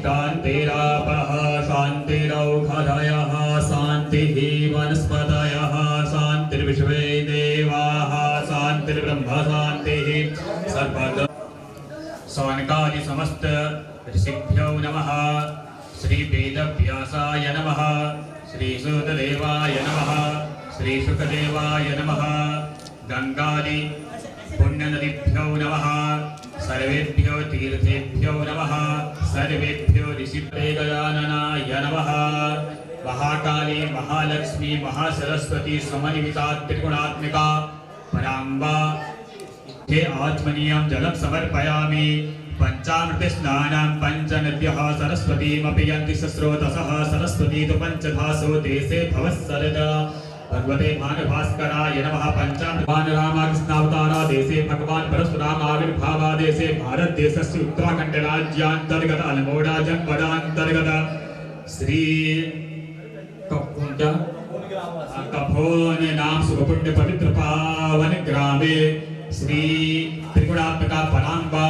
शान्तिरापः शान्तिरौषधयः शान्तिः वनस्पतयः शान्तिर्विश्वे देवाः शान्तिर्ब्रह्म शान्तिः सर्वत्र। सौनकादि समस्त ऋषिभ्यो नमः। श्री वेदव्यासाय नमः। श्री सूतदेवाय नमः। श्री शुकदेवाय नमः। गंगादि पुण्यनदीभ्यो नमः। सर्वेभ्यो तीर्थेभ्यो नमः। सर्वेभ्यो ऋषिगजाननाय नमः। महाकाली महालक्ष्मी महासरस्वती समन्विता त्रिगुणात्मिका पराम्बा हे आत्मनीयं जलं समर्पयामि। पंचामृत स्नानं पंचनद्यः सरस्वतीमपि यन्ति सस्रोतसः सरस्वती तु पंचधासो देशे भवत्सरदा भगवते भानुभास्कराय नमः। पंचामृत रामकृष्णावतारा देशे भगवान परशुराम आविर्भावा देशे भारत देशस्य उत्तराखंड राज्यांतर्गत अल्मोड़ा जनपदांतर्गत श्री कपोन नाम सुखपुण्य पवित्र पावन ग्रामे श्री त्रिगुणात्मिका पराम्बा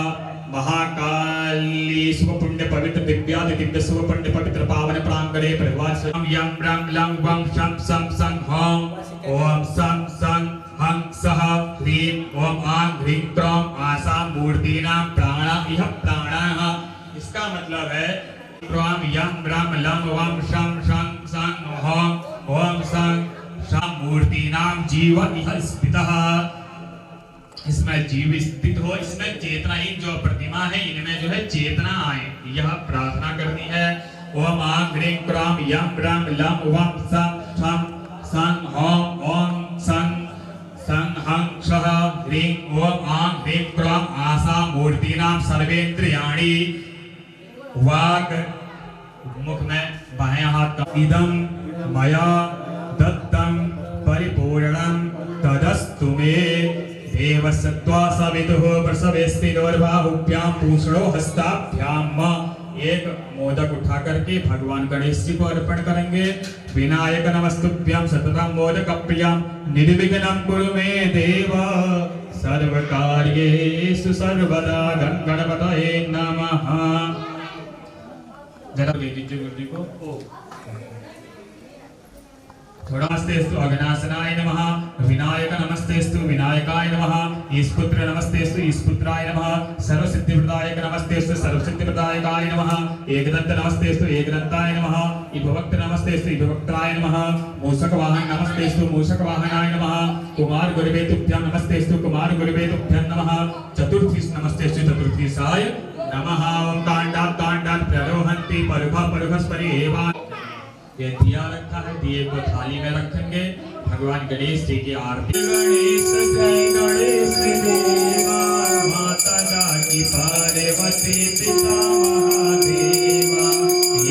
महाकाली सुपुण्य पवित्र दिव्यादि दिव्य सुपुण्य पवित्र पावन प्रांगणे प्रवासम यम ब्रह्म लंग वं शम सम संग होम ओम सम संग हं सह ह्रीं ओम आं ह्रीं क्रौं आसां मूर्तीनां प्राणा इह प्राणः। इसका मतलब है क्रौं यम ब्रह्म लंग वं शम शं संग होम ओम संग शम मूर्तीनां जीव इह स्थितः। इसमें जीव स्थित हो, इसमें चेतना, इन जो प्रतिमा है इनमें जो है चेतना आए, यह प्रार्थना करनी है। ओम आं ह्रीं क्रौं यं ब्रह्म लं वं सं शं सं होम ओम सं सं हं सः ह्रीं ओम आं ह्रीं क्रौं आसा मूर्तीनां सर्वेन्द्रियाणि। वाक् मुख में बायां हाथ का इदं मया दत्तं परिपूर्णं तदस्तु मे देवसत्वा सवितुः प्रसवेस्मिनोर्बाहुभ्यां पूषणो हस्ताभ्याम। एक मोदक उठा करके भगवान गणेश जी को अर्पण करेंगे। विनायक नमस्तुभ्यं सततं मोदक प्रियं निर्विघ्नं कुरु मे देव सर्वकार्येषु सर्वदा। गणपतये नमः। जरा दे दीजिए गुरु जी को। नमस्तेस्तु अघनासनाय नमः। विनायक नमस्तेस्तु विनायकाय नमः। ईशपुत्र नमस्तेस्तु ईशपुत्राय नमः। सर्वसिद्धिप्रदायक नमस्तेस्तु सर्वसिद्धिप्रदायकाय नमः। एकदंत नमस्तेस्तु एकदंताय नमः। इभवक्त नमस्तेस्तु इभवक्त्राय नमः। मूषकवाहन नमस्तेस्तु मूषकवाहनाय नमः। कुमार गुरुवे तुभ्यं नमस्तेस्तु कुमार गुरुवे तुभ्यं नमः। चतुर्थीस नमस्तेस्तु चतुर्थीसाय नमः। ओम तांडात तांडात प्ररोहन्ति परुघा परुघस्परि एवा। ये दिया रखा है, दिए को थाली में रखेंगे। भगवान गणेश जी की आरती। गणेश जय गणेश देवा माता जाकी पार्वती पिता महादेवा।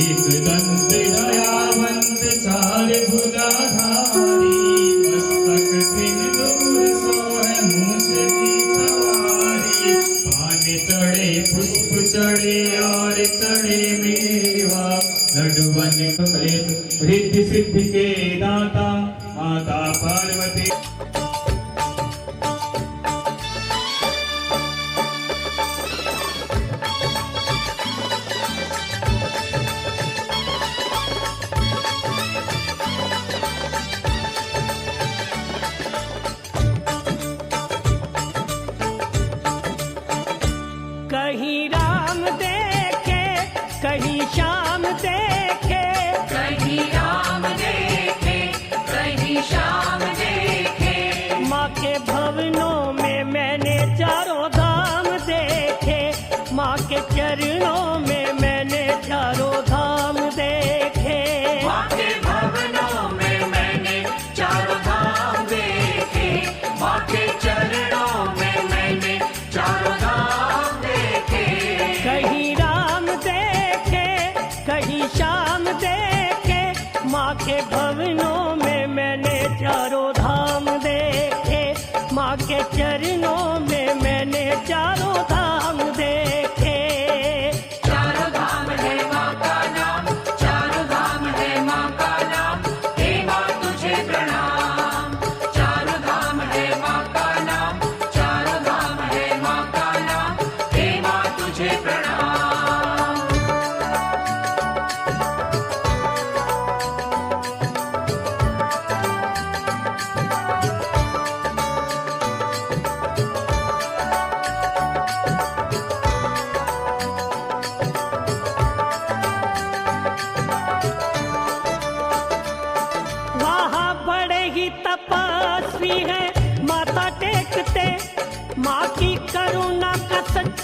एक दंत दयावंत चार भुजाधारी मस्तक सिंदूर सोहे मूछ की सवारी। पान चढ़े पुष्प चढ़े और चढ़े मेवा। लड्डुवन रिद्धि सिद्धि के दाता माता पार्वती। कहीं राम देखे कहीं श्याम देखे। कहीं राम देखे कहीं श्याम देखे। माँ के भवनों में मैंने चारों धाम देखे। माँ के चरणों में मैंने चारों धाम देखे। माँ के भवनों में मैंने चारों धाम देखे। माँ के चरणों में मैंने चारों धाम देखे। कहीं राम देखे कहीं श्याम देखे। माँ के भवनों में मैंने चारों धाम देखे। माँ के चरणों में मैंने चारों धाम देखे। चारों धाम है माँ का नाम। चारों धाम है माँ का नाम। हे माँ तुझे प्रणाम। चारों धाम है माँ का नाम। चारों धाम है माँ का नाम। हे माँ तुझे प्रणाम।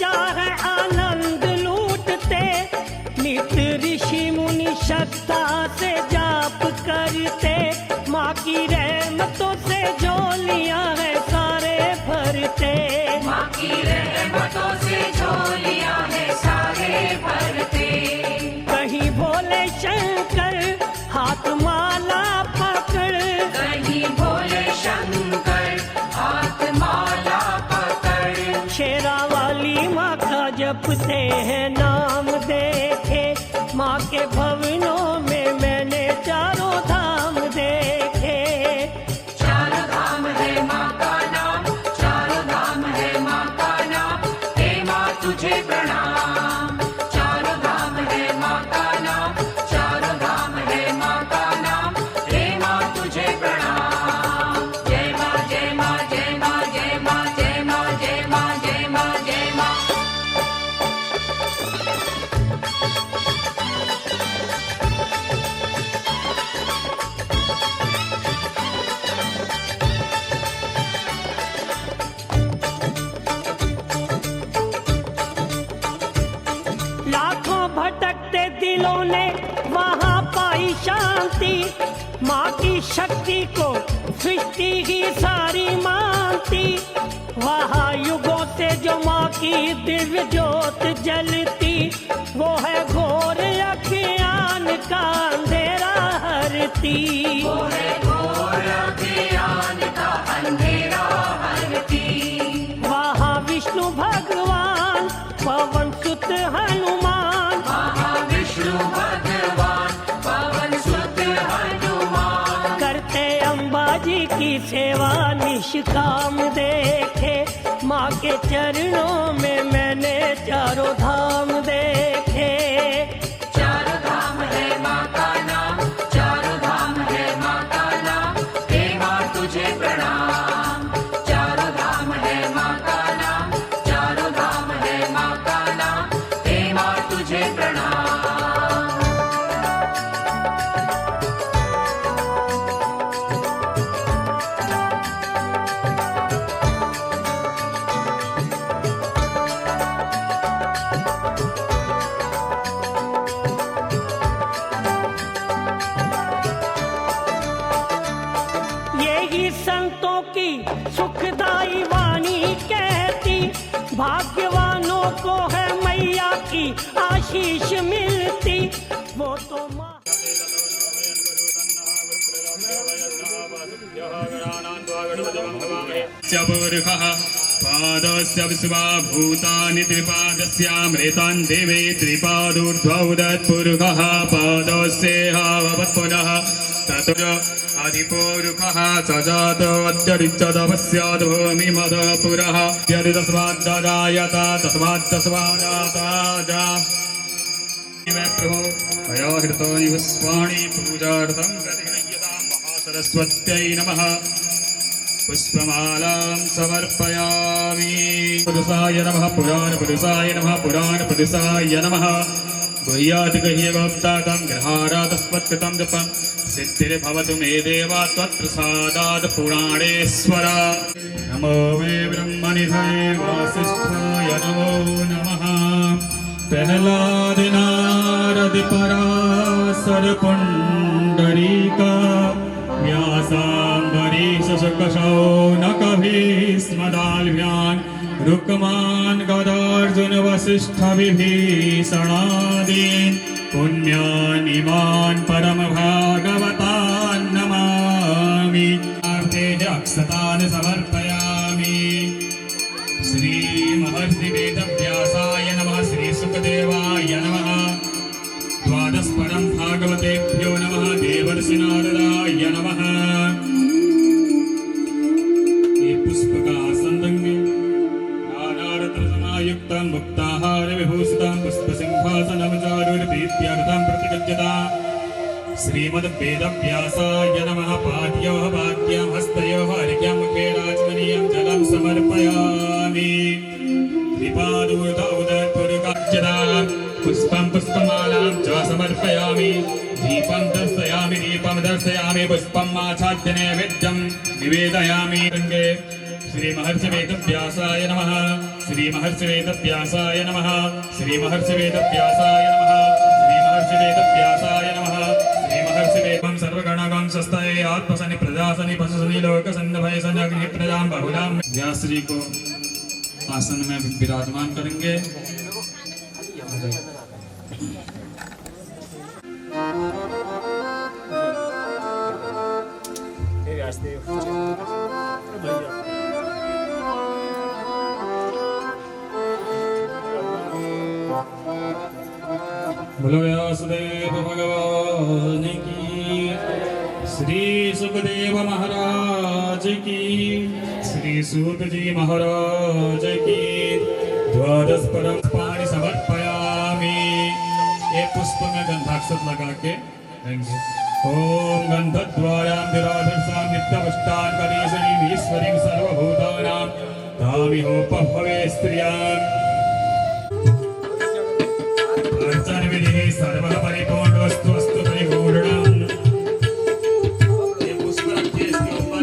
बच्चा है आनंद लूटते, नित ऋषि मुनि श्रद्धा से जाप करते, माँ की रहमतों से झोलियां है सारे भरते। माँ की रहमतों से झोलियां है सारे भरते। कहीं भोले शंकर हाथ माला पकड़, कहीं भोले शंकर हाथ माला पकड़, शेरा वाली माँ का जपते हैं नाम देखे, माँ के भवनों में मैंने चारों धाम देखे। चारों धाम है माँ का नाम, चारों धाम है माँ का नाम, हे माँ तुझे प्रणाम। चारों धाम है माँ का नाम, चारों धाम है माँ का नाम, हे माँ तुझे प्रणाम। जय माँ जय माँ जय माँ जय माँ जय माँ जय माँ जय माँ जय माँ। लाखों भटकते दिलों ने वहाँ पाई शांति, माँ की शक्ति को सृष्टि ही सारी मानती। वहाँ युगों से जो माँ की दिव्य ज्योत जलती, वो है घोर अज्ञान का अंधेरा हरती। वो है घोर अज्ञान का अंधेरा हरती। वहाँ विष्णु भगवान पवन सुत हनुमान, महाविष्णु भगवान पवन सुत हनुमान, करते अम्बाजी की सेवा निष्काम देखे, माँ के चरणों में मैंने चारों धाम देखे। चारों धाम है माँ का नाम, चारों धाम है माँ का नाम, हे माँ तुझे प्रणाम। चारों धाम है माँ का नाम, चारों धाम है माँ का नाम, हे माँ तुझे प्रणाम। यही संतों की सुखदाई वाणी कहती, भाग्यवानों को है मैया की आशीष मिलती। वो तो माँ पादस्य विश्वाभूतानि त्रिपादस्यामृतान् देवे त्रिपादोर्ध्वौदत्पुरुषः पादस्येहाभवत् पुनः ततो अधिपुरुषः सजातोऽत्यरिच्यतपस्यात् भूमिमदपुरः यदिदस्माद्ददायत तस्माद्दस्मादाता प्रभो मया हृतानि पुष्पाणि पूजार्थं प्रतिगृह्यतां महासरस्वत्यै नमः। पुष्पमालां समर्पयामि। पुरुषाय नमः पुराणपुरुषाय नमः पुराणपुरुषाय नमः। गुह्यादिगह्यगोप्तातं गृहारातस्मत्कृतं जपं सिद्धिर्भवतु मे देवा त्वत्प्रसादात् पुराणेश्वर। नमो मे ब्रह्मनिधये वासिष्ठाय नमो नमः। प्रह्लाद नारद पराशर पुण्डरीका व्यासाम्बरीश शुकशौनक भीष्मदाल्भ्यान् रुक्मान् गदार्जुन वसिष्ठ विभीषणादीन् पुण्यान् इमान् परमभागवतान् नमामि। अक्षतान् समर्पयामि। श्री महर्षि वेदव्यासाय नमः। श्री सुखदेवाय नमः। द्वादश परम भागवतेभ्यो नमः। देवर्षि नारदाय नमः। ये पुष्प का आसन रंगे नानारत्न समायुक्तं मुक्ताहार विभूषितं पुष्प सिंहासनं चारुर्दीप्यर्थं प्रतिगच्छता। श्रीमद्वेदव्यासाय नमः। पाद्योः वाक्यं हस्तयोः अर्घ्यं मुखे राजमनीयं जलं समर्पयामि। त्रिपादोर्धौदत्पुरुषदा पुष्पं पुष्पमालां च समर्पयामि। दीपं दर्शयामि पुष्पं आच्छाद्य नैवेद्यं निवेदयामि। श्री महर्षि वेदव्यासाय नमः। श्री महर्षि वेदव्यासाय नमः श्री महर्षि वेदव्यासाय नमः श्री महर्षि वेदव्यासाय नमः श्री महर्षि वेदं सर्वगणगं स्वस्ताय आत्मसनि प्रजासनि पशुसनि लोकसन्नभय सन्नग्नि प्रजां बहुलां व्यास जी को आसन में विराजमान करेंगे। बोलो व्यासदेव भगवान की श्री सुखदेव महाराज की श्री सूत जी महाराज की द्वादश परम पाणी समर्पयामि। ये पुष्प में गंधाक्षत लगा के देंगे। ओम गंधद्वारां विराधर्षां नित्यपुष्टां कलीशरीं ईश्वरीं सर्वभूतानां तामिहोपभवे स्त्रियां अर्चन विधिः सर्वः परिपूर्णोऽस्तु अस्तु परिपूर्णम्। ये पुष्प रखिए इसके ऊपर।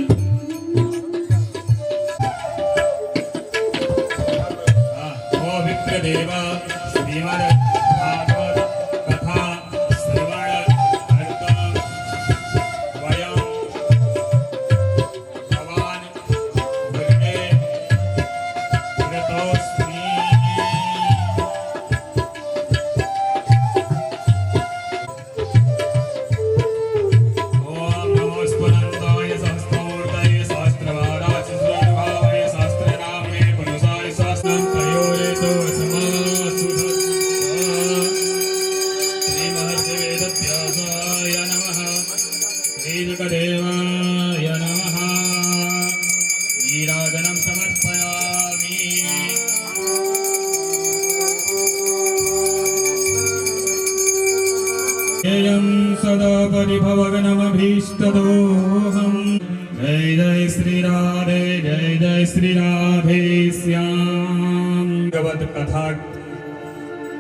ओ विप्रदेव श्रीमद् भागवत कथा श्रवण अर्थं वयं भवान् गृहे कृतोऽस्मि। ओम नमो स्फुरन्ताय सहस्रमूर्तये सहस्रवाराय सहस्रभावाय सहस्रनाम्ने पुरुषाय सहस्रं प्रयोजयतो समासुध। श्री महर्षि वेदव्यासाय नमः श्री जगदेवाय नमः नीराजनं समर्पयामि। एयं सदा परिभवगनमभीष्टदोहम्। जय जय श्री राधे जय जय श्री राधे श्याम। भगवत कथा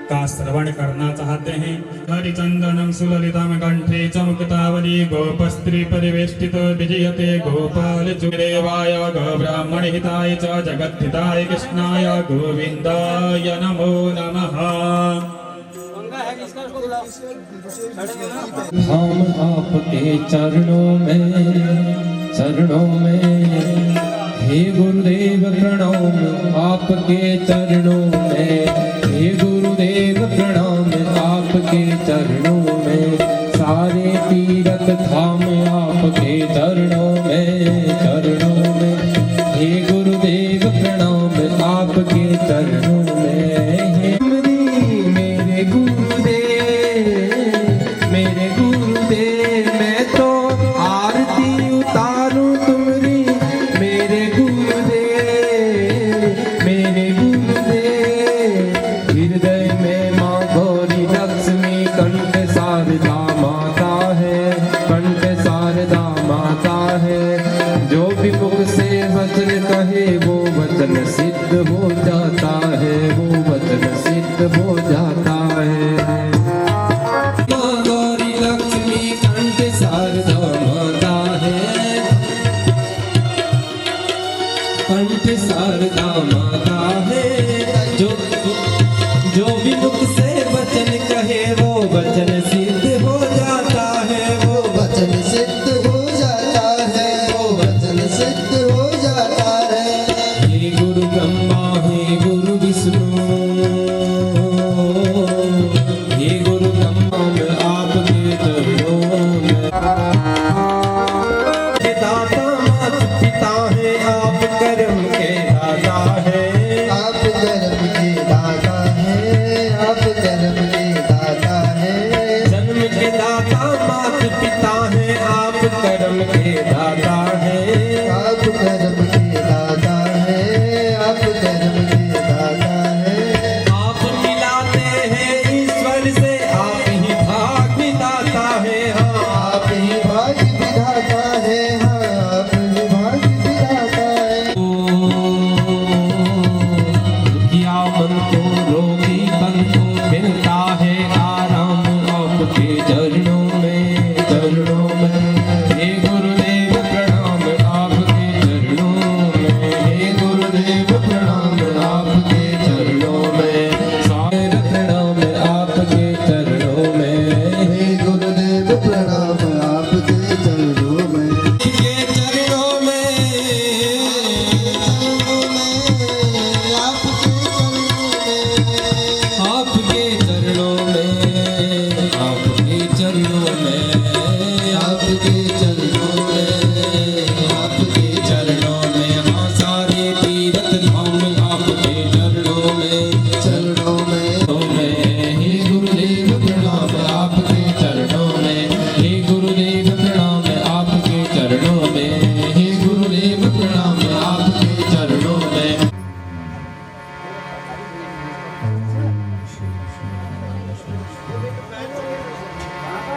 का श्रवण करना चाहते हैं। हरिचंदनम सुललितम कंठे चमकतावली गोपस्त्री परिवेष्टित विजयते गोपाल चुरेवाय गो ब्राह्मण हिताय च जगद्धिताय कृष्णाय गोविंदाय नमो नमः। हम आपके चरणों में हे गुरुदेव प्रणाम आपके चरणों में। हे गुरुदेव प्रणाम आपके चरणों में। सारे तीरथ धाम आपके चरणों में। हे गुरुदेव प्रणाम आपके चरणों में। हे मेरे गुरुदेव मैं तो आरती उतारूं तुम्हारी। मेरे गुरुदेव हृदय में माँ गौरी लक्ष्मी कंठ शारदा माता है। जो भी मुख से वचन कहे वो वचन सिद्ध हो जाता है। माँ गौरी लक्ष्मी कंठ शारदा माता है। जो भी मुख से वचन कहे वो वचन सिद्ध हो जाता है। हे गुरु ब्रह्मा हे गुरु विष्णु हे गुरु ब्रह्मा मैं आपके चरणों में। दाता माता पिता है आप कर्म के दाता है।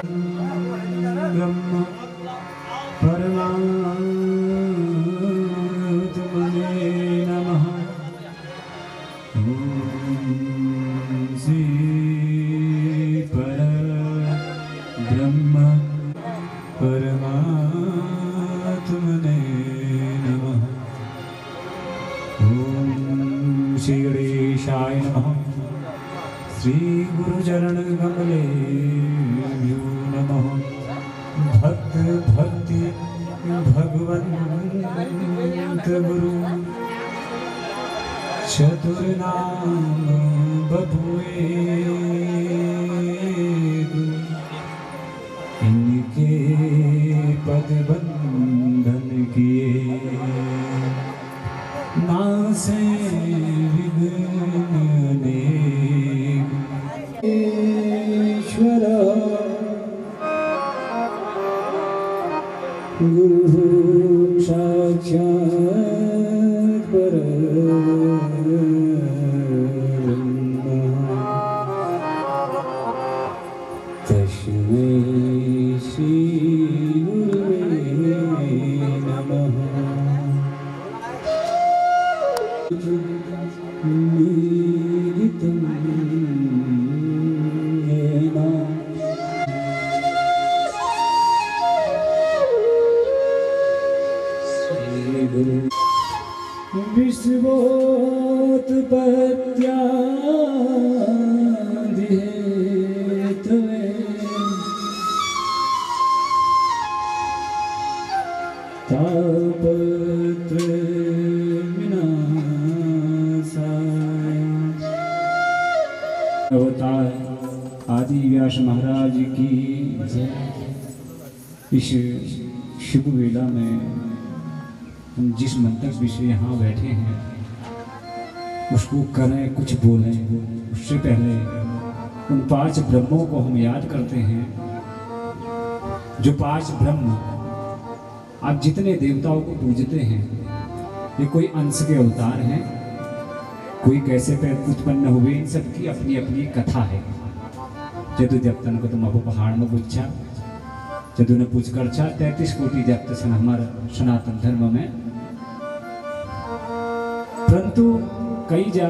ब्रह्म परमात्मने नमः। ॐ श्री परब्रह्म परमात्मने नमः। ॐ श्री गणेशाय नमः। श्री गुरुचरण कमलेभ्यो नमः। भक्त भक्ति भगवंत गुरु चतुर्नाम बबुए इनके पद बंधन किए नासे विघ्न ईश्वर गुरु साक्षात् परब्रह्म तस्मै श्री गुरुवे नमः। मीलितं येन विश्वोत्पत्त्यादिहेतवे तापत्रयविनाशाय। अवतार आदि व्यास महाराज की जय। इस शुभ वेला में हम जिस मंतव्य से यहाँ बैठे हैं उसको करें कुछ बोलें, उससे पहले उन 5 ब्रह्मों को हम याद करते हैं। जो 5 ब्रह्म आप जितने देवताओं को पूजते हैं ये कोई अंश के अवतार हैं, कोई कैसे उत्पन्न हुए, इन सब की अपनी अपनी कथा है। जदु जप्तन को तुम अब पहाड़ में पूछा, जदु ने पूछ कर 33 कोटि जप्त सन हमारा सनातन धर्म में। परंतु कई जा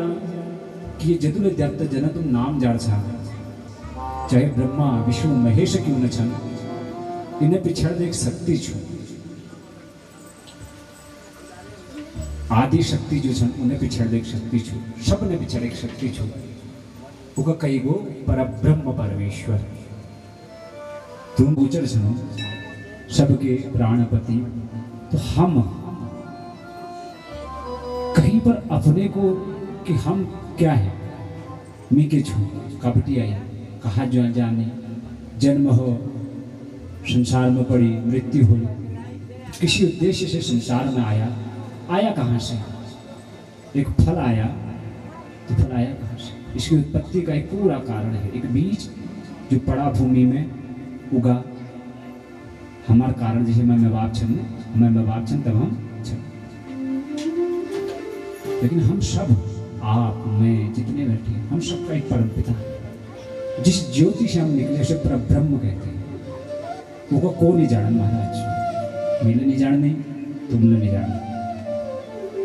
कि ये जदु ने जप्त जन तुम नाम जाड़ छा, चाहे ब्रह्मा विष्णु महेश क्यों न छन, इन्हें पिछड़ एक शक्ति छू, आदि शक्ति जो छन उन्हें पिछड़ एक शक्ति छू, सब ने पिछड़ एक शक्ति छू। उका कई गो परब्रह्म परमेश्वर तुम गोचर छनो सबके प्राणपति। तो हम कहीं पर अपने को कि हम क्या है मी के छू कपटी आई कहा जो जाने जन्म हो संसार में पड़ी मृत्यु हो, किसी उद्देश्य से संसार में आया कहाँ से? एक फल आया, तो फल आया कहाँ से? इसकी उत्पत्ति का एक पूरा कारण है, एक बीज जो पड़ा भूमि में उगा। हमारा कारण जैसे मैं बाप छन तब हम छन, लेकिन हम सब आप मैं जितने बैठे हम सबका एक परम पिता है। जिस ज्योति से हम निकले उसे परब्रह्म कहते हैं। वो को नहीं जाना महाराज, मेरे नहीं जानने तुमने नहीं जानना।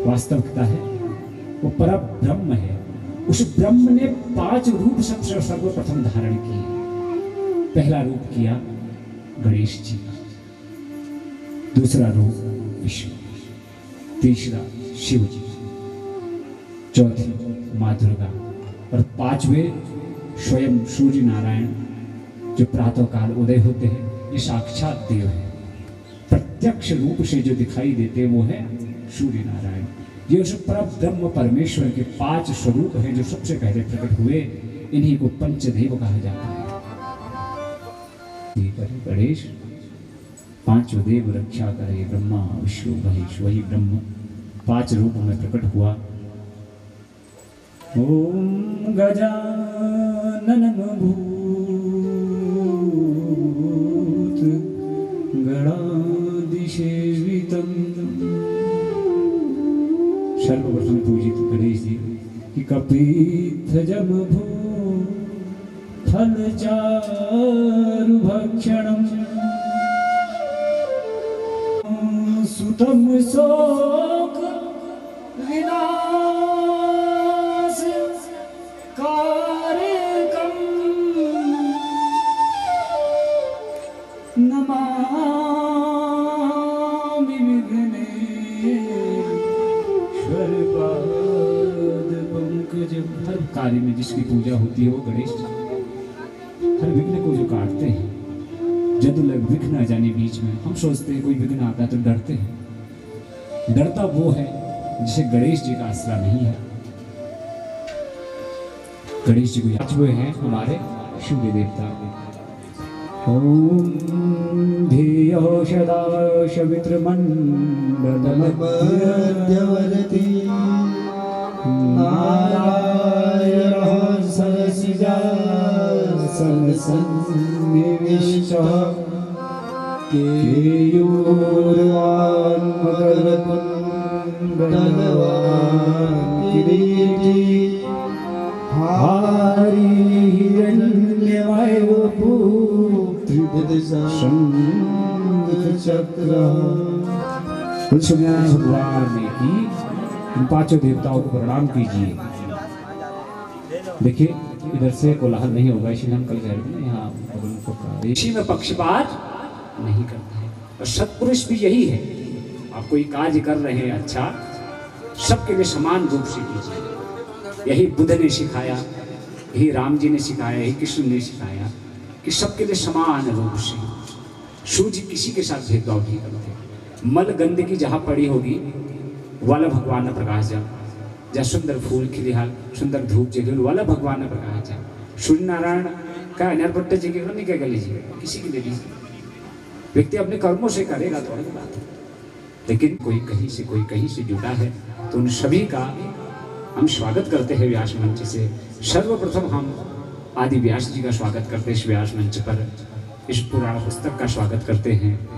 वास्तविकता है वो परब्रह्म है। उस ब्रह्म ने 5 रूप सबसे सर्वप्रथम धारण किए। पहला रूप किया गणेश जी, दूसरा रूप विष्णु, तीसरा शिव जी, चौथी माँ दुर्गा और 5वें स्वयं सूर्य नारायण जो प्रातःकाल उदय होते हैं। ये साक्षात देव है, प्रत्यक्ष रूप से जो दिखाई देते वो है सूर्य नारायण। ये उस परब्रह्म परमेश्वर के 5 स्वरूप हैं जो सबसे पहले प्रकट हुए। इन्हीं को पंचदेव कहा जाता है। गणेश 5 देव रक्षा करे, ब्रह्मा विष्णु महेश, वही ब्रह्म 5 रूप में प्रकट हुआ। ओम गजानन भूत गणाधिसेवितम्। सर्वप्रथम पूजित गणेश जी कि कपीथ जम भू फल चारु भक्षणम् सुतम शोक विनाश कारकम् नमामि विघ्नेश्वर पाद पंकज। हर कार्य में जिसकी पूजा होती है वो गणेश जी हर विघ्न को जो काटते हैं। जब लग विघ्न आ जाने बीच में हम सोचते हैं कोई विघ्न आता है तो डरते हैं। डरता वो है जिसे गणेश जी का आसरा नहीं है। गणेश जी को याद हुए हैं हमारे सूर्य देवता। ओम धियो सदा सवित्रमण्डलमध्यवर्ती नारायणः सरसिजासनसन्निविष्टः केयूरवान् मकरकुण्डलवान् किरीटी हारी हिरण्यमयो शंखचक्र। तुलसीनारायण भगवान ने की इन पांचों देवताओं को प्रणाम कीजिए। देखिए इधर से कोलाहल नहीं होगा, इसलिए हम कल कह रहे थे ना यहाँ ऋषि में पक्षपात नहीं करता है। और सत्पुरुष भी यही है, आप कोई कार्य कर रहे हैं अच्छा सबके लिए समान रूप से कीजिए। यही बुद्ध ने सिखाया, यही राम जी ने सिखाया, यही कृष्ण ने सिखाया कि सबके लिए समान रूप से। सूर्य किसी के साथ भेदभाव नहीं करते। मल गंदगी जहाँ पड़ी होगी वाला भगवान ने प्रकाश जा, जहाँ सुंदर फूल खिले हाल सुंदर धूप जली वाला भगवान ने प्रकाश जा। सूर्य नारायण का अनर्पट्ट जी के नहीं क्या कर लीजिए, किसी के लिए लीजिए। व्यक्ति अपने कर्मों से करेगा तो अलग बात है, लेकिन कोई कहीं से जुड़ा है तो उन सभी का हम स्वागत करते हैं व्यास मंच से। सर्वप्रथम हम आदि व्यास जी का स्वागत करते हैं इस व्यास मंच पर, इस पुराण पुस्तक का स्वागत करते हैं।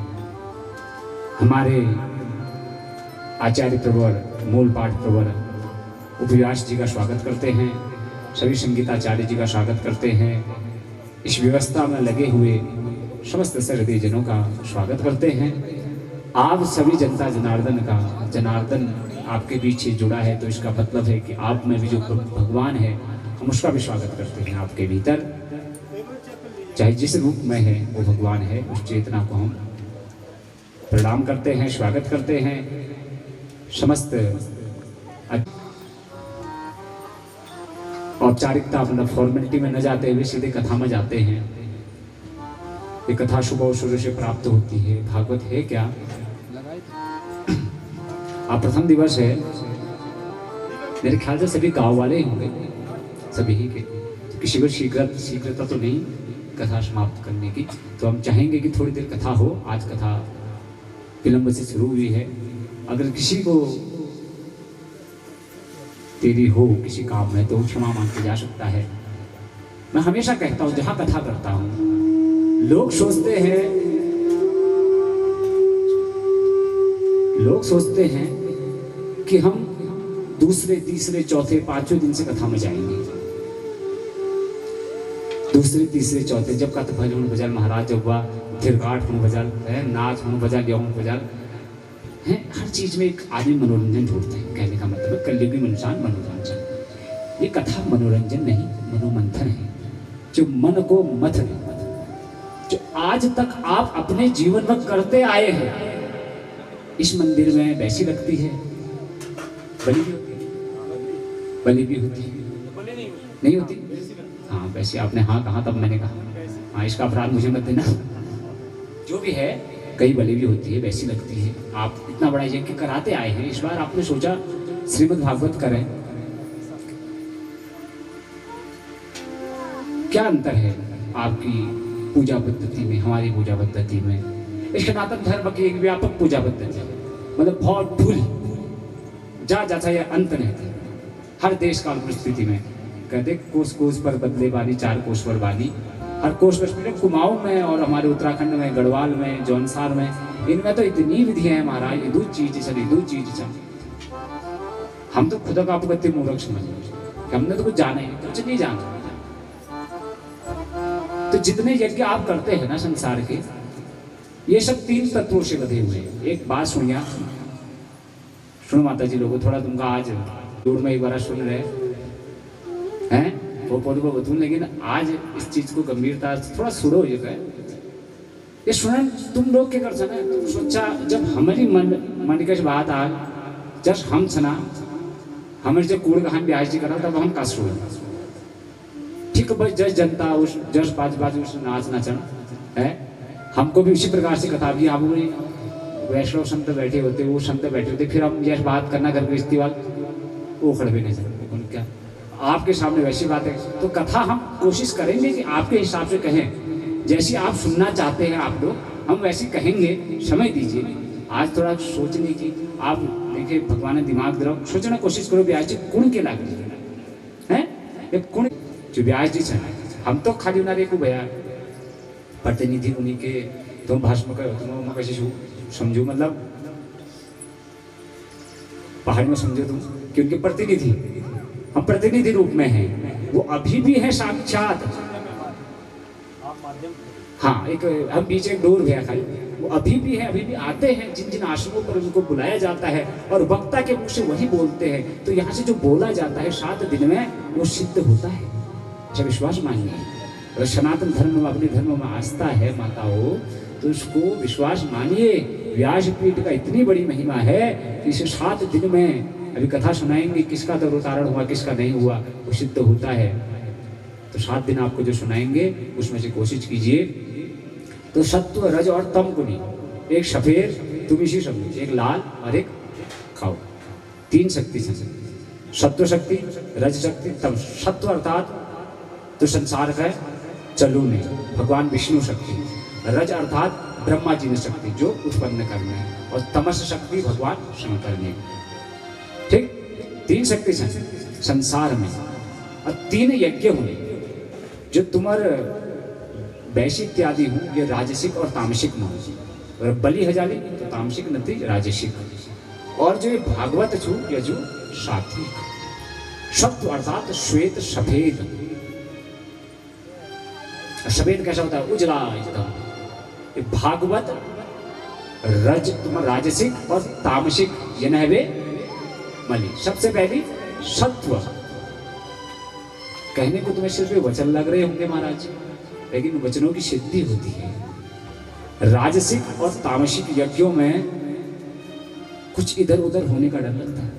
हमारे आचार्य प्रवर मूल पाठ प्रवर उपव्यास जी का स्वागत करते हैं, सभी संगीताचार्य जी का स्वागत करते हैं। इस व्यवस्था में लगे हुए समस्त सहृदय जनों का स्वागत करते हैं। आप सभी जनता जनार्दन आपके बीच जुड़ा है, तो इसका मतलब है कि आप में भी जो भगवान है हम उसका भी स्वागत करते हैं। आपके भीतर चाहे जिस रूप में है वो भगवान है, उस चेतना को हम प्रणाम करते हैं, स्वागत करते हैं। समस्त औपचारिकता मतलब फॉर्मेलिटी में न जाते हुए सीधे कथा में जाते हैं। ये कथा सुबह सूर्य से प्राप्त होती है। भागवत है क्या? आप प्रथम दिवस है, मेरे ख्याल से सभी गांव वाले ही होंगे, सभी ही के, तो किसी को शीघ्रता तो नहीं कथा समाप्त करने की। तो हम चाहेंगे कि थोड़ी देर कथा हो। आज कथा विलंब से शुरू हुई है। अगर किसी को देरी हो किसी काम में तो क्षमा मांग के जा सकता है। मैं हमेशा कहता हूँ जहाँ कथा करता हूँ, लोग सोचते हैं कि हम दूसरे तीसरे चौथे पांचवें दिन से कथा में जाएंगे। दूसरे तीसरे चौथे जब कथ भजन बजल महाराज जब हुआ थिरकाट होने बजल है, नाच होने बजल, यौन बजल है, हर चीज में एक आदमी मनोरंजन ढूंढते हैं। कहने का मतलब है कलयुगी इंसान मनोरंजन। ये कथा मनोरंजन नहीं, मनोमंथन है, जो मन को मथ रही, जो आज तक आप अपने जीवन में करते आए हैं। इस मंदिर में वैसी लगती है, बलि भी होती है, बलि भी होती है, नहीं होती? हाँ वैसे आपने हाँ कहा तब मैंने कहा हाँ, इसका अपराध मुझे मत देना। जो भी है कई बलि भी होती है, वैसी लगती है। आप इतना बड़ा यज्ञ कराते आए हैं, इस बार आपने सोचा श्रीमद् भागवत करें। क्या अंतर है आपकी पूजा पद्धति में, हमारी पूजा पद्धति में? इस सनातन धर्म की एक व्यापक पूजा पद्धति है, मतलब बहुत फुल जा जाता है, अंत नहीं था। हर देश काल परिस्थिति में कहते कोस कोस पर बदले बानी, चार कोस पर बानी। हर कोस पर कुमाऊं में और हमारे उत्तराखंड में गढ़वाल में जौनसार में, इनमें तो इतनी विधियां हैं महाराज, ये दो चीज चल। हम तो खुद का आपको मूर्ख समझ रहे, हमने तो कुछ जाने कुछ नहीं जाना। तो जितने यज्ञ आप करते हैं ना संसार के, ये सब 3 तत्वों से बधे हुए हैं। एक बात सुनिए आप, सुनो माता जी लोगों, थोड़ा तुमका आज जोड़ में एक बार सुन रहे हैं वो पद को बतून, लेकिन आज इस चीज को गंभीरता से थोड़ा सुनो ये सुनन तुम लोग क्या कर सके। तुम सोचा जब हमारी मन के बात आ जब हम सुना हमारे जब कूड़ कहान ब्याज जी करा तब हम कस हुए ठीक बस जस जनता उस जस बाजू उस नाच नचन है। हमको भी उसी प्रकार से कथा भी आप वैष्णव संत बैठे होते, वो संत बैठे होते, फिर हम यह बात करना घर गृहस्थी वाले वो खड़े भी नहीं सकते। क्या आपके सामने वैसी बात है तो कथा हम कोशिश करेंगे कि आपके हिसाब से कहें, जैसी आप सुनना चाहते हैं आप लोग, हम वैसे कहेंगे। समय दीजिए आज थोड़ा सोचने की। आप देखिए भगवान ने दिमाग दे रहा, सोचना कोशिश करो ब्याज जी कुण के लाग हैं ये कुण जो ब्याज जी है। हम तो खाली उन्हें को भैया प्रतिनिधि उन्हीं के तुम भाषण करो, तुम कैसे समझो, मतलब पहाड़ी में समझो तुम कि उनके प्रतिनिधि, हम प्रतिनिधि रूप में हैं, वो अभी भी है साक्षात। हाँ एक हम बीच एक डोर गया खाली, वो अभी भी है, अभी भी आते हैं जिन जिन आश्रमों पर उनको बुलाया जाता है और वक्ता के मुख से वही बोलते हैं। तो यहाँ से जो बोला जाता है 7 दिन में वो सिद्ध होता है। अच्छा विश्वास मानिए, अगर सनातन धर्म में अपने धर्म में आस्था है माता हो तो उसको विश्वास मानिए। व्यासपीठ का इतनी बड़ी महिमा है कि इसे 7 दिन में अभी कथा सुनाएंगे, किसका तो अवतारण हुआ किसका नहीं हुआ वो सिद्ध होता है। तो 7 दिन आपको जो सुनाएंगे उसमें से कोशिश कीजिए। तो सत्व रज और तम गुणी, एक सफेद तुम इसी समझो, एक लाल और एक खाओ, 3 शक्ति से सत्व शक्ति, रज शक्ति, तम। सत्व अर्थात तो संसार का चलू ने भगवान विष्णु शक्ति, रज अर्थात ब्रह्मा जी ने शक्ति जो उत्पन्न करने है, और तमस शक्ति भगवान शंकर ने। ठीक 3 शक्ति संसार में और 3 यज्ञ हुए जो तुम्हारे वैशिक इत्यादि हूँ, ये राजसिक और तामसिक न हो। और बलि हजाली तो तामसिक न थी, राजसिक। और जो ये भागवत छू ये जो सात्विक। सत्व अर्थात श्वेत सफेद। सफेद कैसा होता है? उजला एकदम। ये भागवत रज तुम्हारा राजसिक और तामसिक ये न वे मलि। सबसे पहली सत्व, कहने को तुम्हें सिर्फ वचन लग रहे होंगे महाराज, लेकिन वचनों की सिद्धि होती है। राजसिक और तामसिक यज्ञों में कुछ इधर उधर होने का डर लगता है,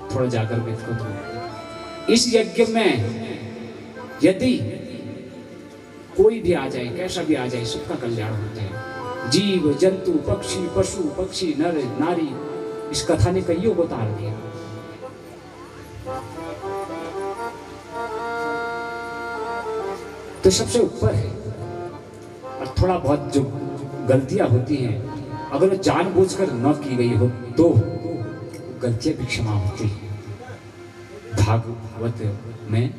थोड़ा जाकर देखो तो। इस यज्ञ में यदि कोई भी आ जाए, कैसा भी आ जाए, सबका कल्याण होता है। जीव जंतु पक्षी पशु पक्षी नर नारी, इस कथा ने कईयों को तार दिया। तो सबसे ऊपर है। और थोड़ा बहुत जो गलतियां होती हैं अगर वो जानबूझकर न की गई हो तो गलतियां भी क्षमा होती है भागवत में।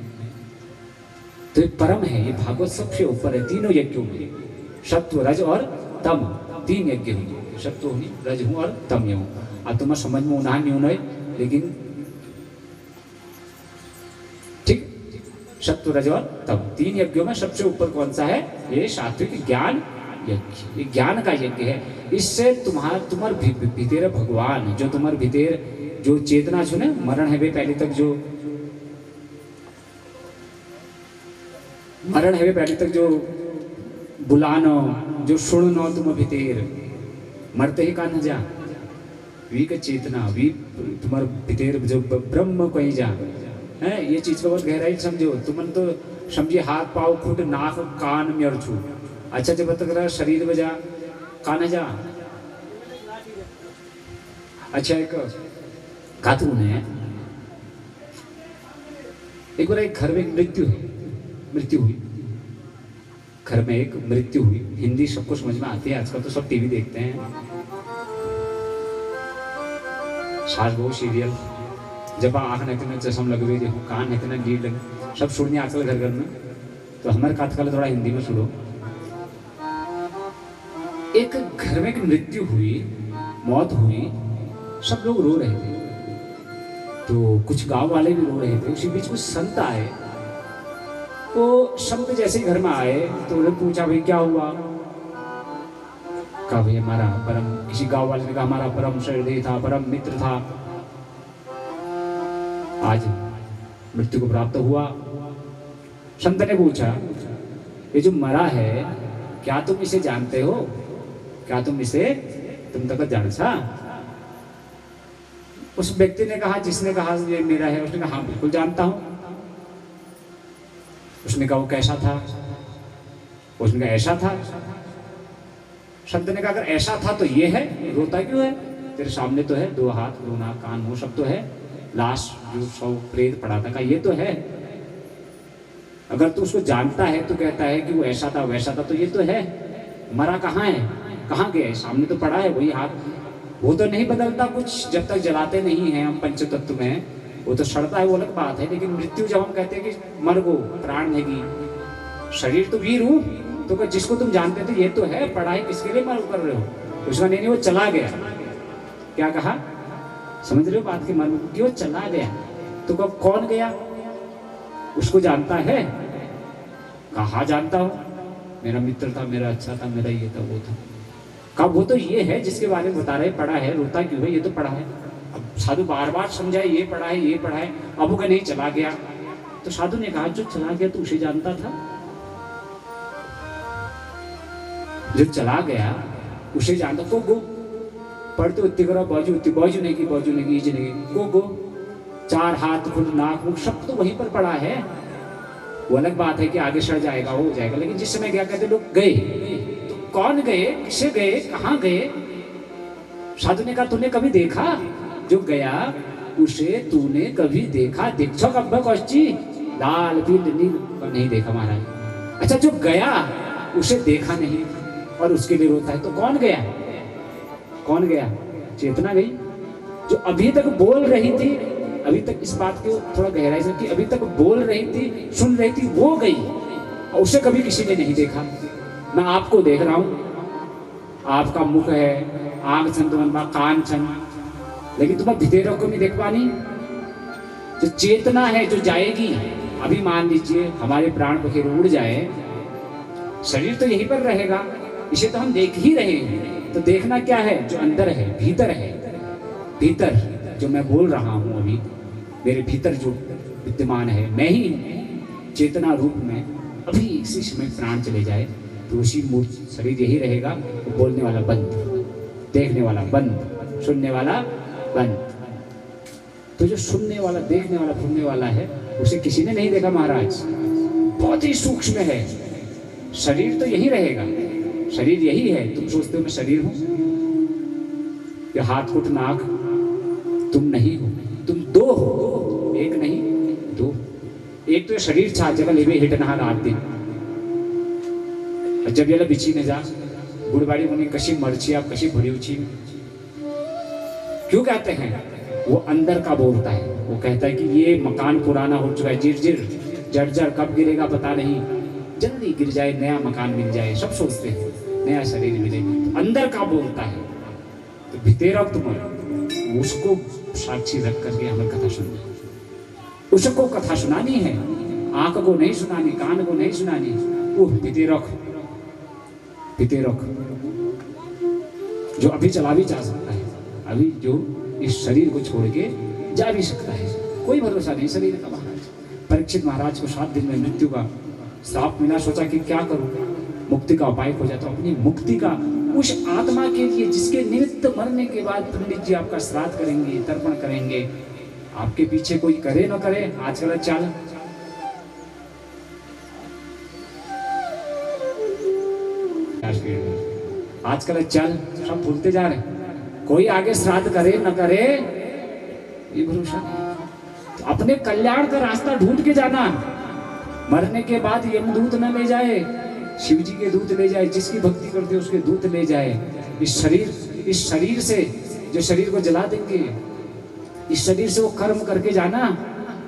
तो ये परम है, ये भागवत सबसे ऊपर है। 3 यज्ञों में सत्व रज और तम 3 यज्ञ होंगे। सत्व हूँ, रज हूँ और तम हूँ। अब तुम्हें समझ में उन्हा नहीं होना है, लेकिन ठीक सत्व रज और तम 3 यज्ञों में सबसे ऊपर कौन सा है? ये सात्विक ज्ञान यज्ञ। ये ज्ञान का यज्ञ है। इससे तुम्हारे भीतर भगवान जो तुम्हारे भीतर जो चेतना छो ना, मरण है वे पहले तक जो मरण है वे पहले तक जो बुलानो जो सुनो तुम भीतर मरते ही कान जा वी का चेतना वी तुम्हारे भीतर जो ब्रह्म कहीं जा है। ये चीज को बहुत गहराई समझो। तुमन तो समझिए हाथ पाँव खुद नाक कान में अड़छू। अच्छा जब तक रहा शरीर में जा कान जा। अच्छा एक खातून है, एक बार एक घर में मृत्यु हुई। घर में एक मृत्यु हुई। हिंदी सबको समझ में आती है, आजकल तो सब टीवी देखते हैं। सास बहू सीरियल जब आँख न चश्म लग रही देखो, कान है ना लीड लगे, सब सुनने आजकल घर घर में। तो हमारे कातकाल थोड़ा हिंदी में सुनो। एक घर में एक मृत्यु हुई, मौत हुई, सब लोग रो रहे थे। तो कुछ गांव वाले भी रो रहे थे। उसी बीच कुछ संत आए वो संत जैसे ही घर में आए तो उन्होंने पूछा भाई क्या हुआ। कहा भाई हमारा परम, किसी गांव वाले ने कहा हमारा परम सहृदय था, परम मित्र था, आज मृत्यु को प्राप्त हुआ। संत ने पूछा ये जो मरा है क्या तुम इसे जानते हो, क्या तुम तक जान सा। उस व्यक्ति ने कहा, जिसने कहा ये मेरा है, उसने कहा हाँ बिल्कुल जानता हूं। उसने कहा वो कैसा था, उसने कहा ऐसा था। संत ने कहा अगर ऐसा था तो ये है, रोता क्यों है, तेरे सामने तो है, 2 हाथ 2 नाक कान मुंह सब तो है, लाश जो सौ प्रेत पड़ा था का ये तो है। अगर तू उसको जानता है तो कहता है कि वो ऐसा था वैसा था, तो ये तो है, मरा कहाँ है, कहाँ गया है, सामने तो पड़ा है वही हाथ, वो तो नहीं बदलता कुछ जब तक जलाते नहीं हैं हम पंचतत्व में, वो तो सड़ता है वो अलग बात है। लेकिन मृत्यु जब हम कहते हैं कि मर गो, प्राण नहीं, शरीर तो वीर हूँ, तो जिसको तुम जानते थे ये तो है, पढ़ा है, किसके लिए मर कर रहे हो, उसका नहीं वो चला गया। क्या कहा, समझ रहे हो बात के मर्म कि वो चला गया। तो कब कौन गया, उसको जानता है, कहा जानता हूं, मेरा मित्र था, मेरा अच्छा था, मेरा ये था वो था। कब वो तो ये है जिसके बारे में बता रहे, पढ़ा है, रोता क्यों है, ये तो पढ़ा है। अब साधु बार बार समझाए ये पढ़ा है, ये पढ़ा है, अब वो का नहीं चला गया। तो साधु ने कहा जो चला गया तो उसे जानता था, जो चला गया उसे जानता। को गो पढ़ते उत्ती करो, बाजू उत्ती, बाजू नहीं की, बाजू नहीं की, इज नहीं की, गो 4 हाथ खुद नाक मुख सब तो वहीं पर पड़ा है। वो अलग बात है कि आगे सड़ जाएगा, हो जाएगा, लेकिन जिस समय क्या कहते लोग गए, तो कौन गए, किसे गए, कहाँ गए। साधु ने कहा तूने कभी देखा, जो गया उसे तूने कभी देखा, दीक्षक अब्बा कौची लाल पील नील नहीं देखा महाराज। अच्छा जो गया उसे देखा नहीं और उसके लिए रोता है, तो कौन गया, कौन गया, चेतना गई। जो अभी तक बोल रही थी, अभी तक इस बात को थोड़ा गहराई से कि अभी तक बोल रही थी, सुन रही थी, वो गई और उसे कभी किसी ने नहीं देखा। मैं आपको देख रहा हूं, आपका मुख है, आंख छन तुम्हारा, कान छन, लेकिन तुम्हारे भितेरों को नहीं देख पानी। जो चेतना है जो जाएगी, अभी मान लीजिए हमारे प्राण पखेर उड़ जाए, शरीर तो यहीं पर रहेगा, इसे तो हम देख ही रहे हैं। तो देखना क्या है, जो अंदर है, भीतर है, भीतर जो मैं बोल रहा हूं अभी, मेरे भीतर जो विद्यमान है, मैं ही हूं चेतना रूप में। अभी इसी समय प्राण चले जाए तो उसी मूर्त शरीर यही रहेगा। तो बोलने वाला बंद, देखने वाला बंद, सुनने वाला बंद। तो जो सुनने वाला, देखने वाला, सुनने वाला है, उसे किसी ने नहीं देखा महाराज, बहुत ही सूक्ष्म है। शरीर तो यही रहेगा, शरीर यही है। तुम सोचते हो मैं शरीर हूं, ये हाथ कुट नाक, तुम नहीं हो, तुम 2 हो, एक नहीं 2। एक तो शरीर छा जगह लेवे हिट नहा रात दिन, जब ये बिछी ने जा गुड़बाड़ी मुनि कशी मर्ची आप कशी भरी उची। क्यों कहते हैं, वो अंदर का बोलता है, वो कहता है कि ये मकान पुराना हो चुका है, जिर जर्जर कब गिरेगा पता नहीं, जल्दी गिर जाए, नया मकान मिल जाए, सब सोचते हैं नया शरीर मिले। तो अंदर का बोलता है, तो भीतर तुम उसको साक्षी रख करके हमें कथा सुननी, उसको कथा सुनानी है, आंख को नहीं सुनानी, कान को नहीं सुनानी, वो भीतर रख, जो अभी चला भी जा सकता है, अभी जो इस शरीर को छोड़ के जा भी सकता है, कोई भरोसा नहीं शरीर का महाराज। परीक्षित महाराज को 7 दिन में मृत्यु का श्राप मिला, सोचा कि क्या करूं, मुक्ति का उपाय हो जाए। तो अपनी मुक्ति का उस आत्मा के लिए जिसके निमित्त मरने के बाद पंडित जी आपका श्राद्ध करेंगे, तर्पण करेंगे, आपके पीछे कोई करे न करे, आजकल चल आजकल चल सब भूलते जा रहे, कोई आगे श्राद्ध करे न करे ये भरोसा नहीं। तो अपने कल्याण का रास्ता ढूंढ के जाना, मरने के बाद यमदूत न ले जाए, शिव जी के दूत ले जाए, जिसकी भक्ति करते उसके दूत ले जाए। इस शरीर से जो शरीर को जला देंगे, इस शरीर से वो कर्म करके जाना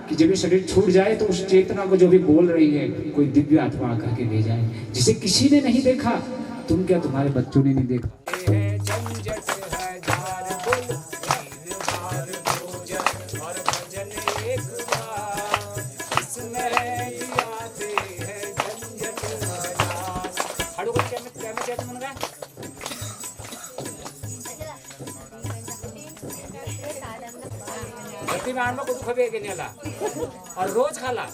कि जब ये शरीर छूट जाए तो उस चेतना को जो भी बोल रही है कोई दिव्य आत्मा आकर के ले जाए, जिसे किसी ने नहीं देखा। तुम क्या, तुम्हारे बच्चों ने नहीं देखा। और भजन एक बार, इसमें कैसे बन गए? रत्ती में आठ कुछ खबे के नेला और रोज खाला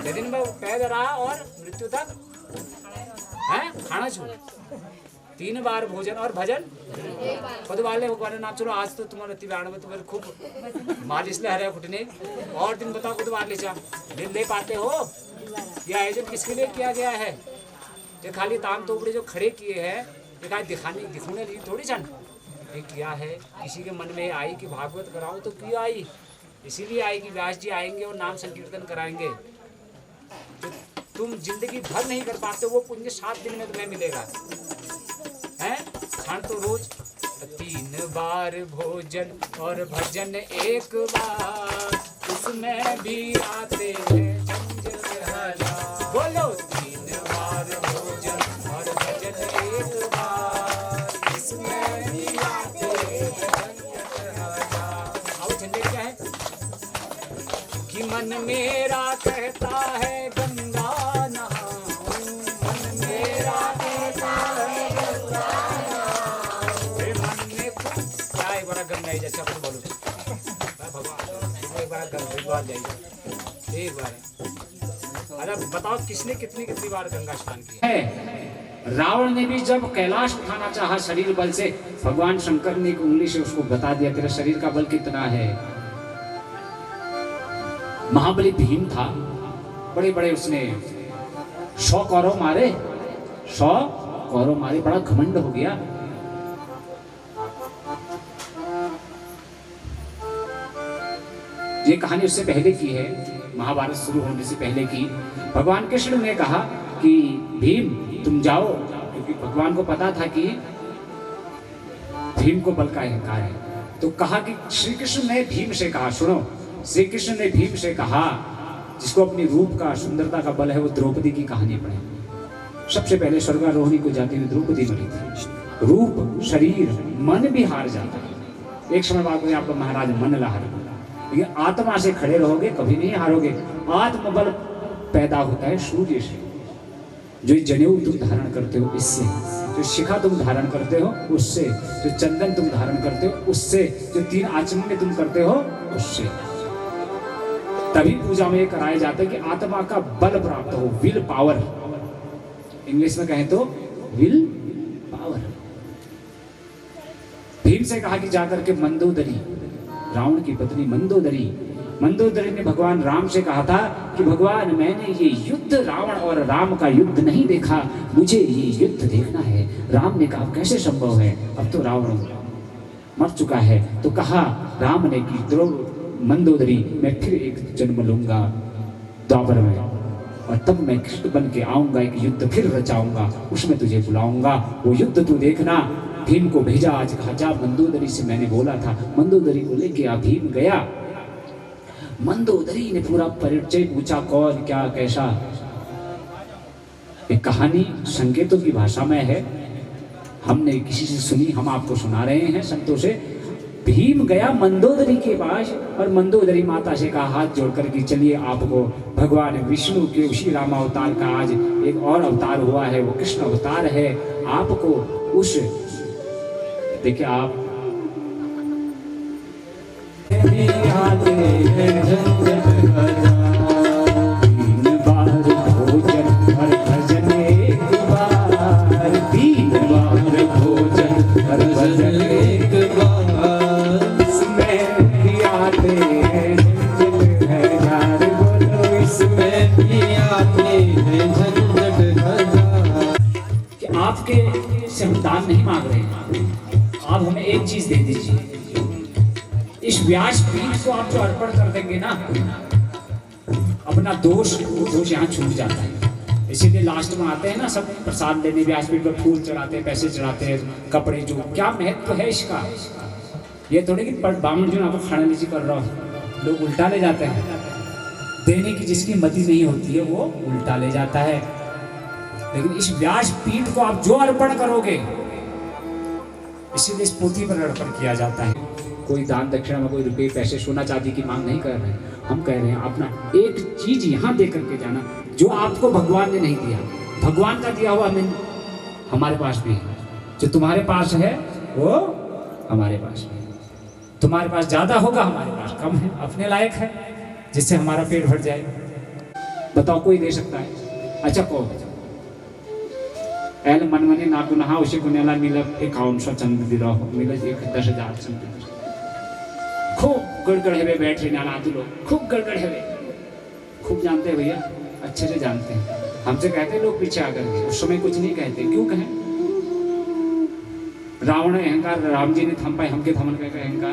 दिन में पैदा रहा और मृत्यु तक है खाना छू 3 बार भोजन और भजन खुद वाले भगवान नाम। चलो आज तो तुम्हारे रत्ती में में तुम्हारे खूब मालिश ले हरे घुटने और दिन बताओ खुद बार ले पाते हो? यह आयोजन किसके लिए किया गया है? जो खाली ताम तोपड़े जो खड़े किए हैं ये खाली दिखाने लिए थोड़ी जान ये किया है। किसी के मन में आई कि भागवत कराओ तो क्यों आई? इसीलिए आई कि व्यास जी आएंगे और नाम संकीर्तन कराएंगे। तो तुम जिंदगी भर नहीं कर पाते वो पुण्य 7 दिन में तुम्हें मिलेगा। हैं खान तो रोज 3 बार भोजन और भजन 1 बार उसमें भी आते हैं बोलो 3 बार भोजन और भजन 1 बार इसमें भी आते हैं। अब झंडे क्या है कि मन मेरा कहता है गंगा नहाऊं, मन मेरा कहता है गंगा नहाऊं। मन में क्या एक बार गंगा ही जैसे अपन बोलो भगवान एक बार गंगा जाइए एक बार। अरे बताओ किसने कितनी बार गंगा स्नान किया है? रावण ने भी जब कैलाश उठाना चाहा शरीर बल से भगवान शंकर ने एक उंगली से उसको बता दिया तेरा शरीर का बल कितना है। महाबली भीम था बड़े बड़े उसने 100 कौरव मारे 100 कौरव मारे बड़ा घमंड हो गया। ये कहानी उससे पहले की है महाभारत शुरू होने से पहले की। भगवान कृष्ण ने कहा कि भीम तुम जाओ क्योंकि भगवान को पता था कि भीम को बल का अहंकार है। तो कहा कि श्री कृष्ण ने भीम से कहा सुनो श्री कृष्ण ने भीम से कहा जिसको अपनी रूप का सुंदरता का बल है वो द्रौपदी की कहानी पढ़े। सबसे पहले स्वर्गारोहणी को जाती हुई द्रौपदी मरी थी। रूप शरीर मन भी हार जाता है। एक समय बाद में आपको महाराज मन ला हार लेकिन आत्मा से खड़े रहोगे कभी नहीं हारोगे। आत्मबल पैदा होता है सूर्य से। जो जनेऊ तुम धारण करते हो इससे, जो शिखा तुम धारण करते हो उससे, जो चंदन तुम धारण करते हो उससे, जो 3 आचमन तुम करते हो उससे। तभी पूजा में कराया जाता है कि आत्मा का बल प्राप्त हो, विल पावर। इंग्लिश में कहें तो विल पावर। भीम से कहा कि जाकर के मंदोदरी रावण की पत्नी मंदोदरी ने भगवान राम से कहा था कि भगवान मैंने ये युद्ध रावण और राम का युद्ध नहीं देखा, मुझे ये युद्ध देखना है। राम ने कहा कैसे संभव है, अब तो रावण मर चुका है। तो कहा राम ने कि मंदोदरी मैं फिर एक जन्म लूंगा द्वापर में और तब मैं कृष्ण बन के आऊंगा, एक युद्ध फिर रचाऊंगा, उसमें तुझे बुलाऊंगा, वो युद्ध तू देखना। भीम को भेजा आज कहा जा मंदोदरी से मैंने बोला था। मंदोदरी को लेके आ भीम गया। मंदोदरी ने पूरा परिचय पूछा कौन क्या कैसा। एक कहानी संकेतों की भाषा में है, हमने किसी से सुनी, हम आपको सुना रहे हैं संतों से। भीम गया मंदोदरी के पास और मंदोदरी माता से कहा हाथ जोड़कर कि चलिए आपको भगवान विष्णु के उसी रामावतार का आज एक और अवतार हुआ है, वो कृष्ण अवतार है। आपको उस देखिए आप आपके से हम दान नहीं मांग रहे हैं, आप हमें एक चीज दे दीजिए। इस व्यास पीठ को आप जो अर्पण कर देंगे ना, अपना दोष यहाँ छूट जाता है। इसीलिए लास्ट में आते हैं ना सब प्रसाद लेने, व्यासपीठ पर फूल चढ़ाते हैं, पैसे चढ़ाते हैं, कपड़े, जो क्या महत्व है इसका। ये थोड़ी कि बामन जो आपको खाने लीजिए कर रहा हो, लोग उल्टा ले जाते हैं। देने की जिसकी मति नहीं होती है वो उल्टा ले जाता है। लेकिन इस व्यास पीठ को आप जो अर्पण करोगे, इसीलिए इस पोथी पर अर्पण किया जाता है। कोई दान दक्षिणा में कोई रुपये पैसे सोना चांदी की मांग नहीं कर रहे हैं, हम कह रहे हैं अपना एक चीज यहाँ दे करके जाना जो आपको भगवान ने नहीं दिया। भगवान का दिया हुआ हमें हमारे पास भी है। जो तुम्हारे पास है वो हमारे पास भी है। तुम्हारे पास ज़्यादा होगा, हमारे पास कम है, अपने लायक है, जिससे हमारा पेट भर जाए। बताओ कोई दे सकता है? अच्छा कहो, एल मन मने ना गुनाह उसे गुनेला मिला 5100 चंद दिरा हो मिला 10,000 चंद। खूब गड़गड़ है वे बैठ रहे नाना तू लोग, खूब गड़गड़ है वे, खूब जानते हैं भैया, अच्छे से जानते हैं। हमसे कहते हैं लोग पीछे आकर के, उस समय कुछ नहीं कहते, क्यों कहें? रावण अहंकार, राम जी ने थम पाए, हमके थमन कह अहंकार।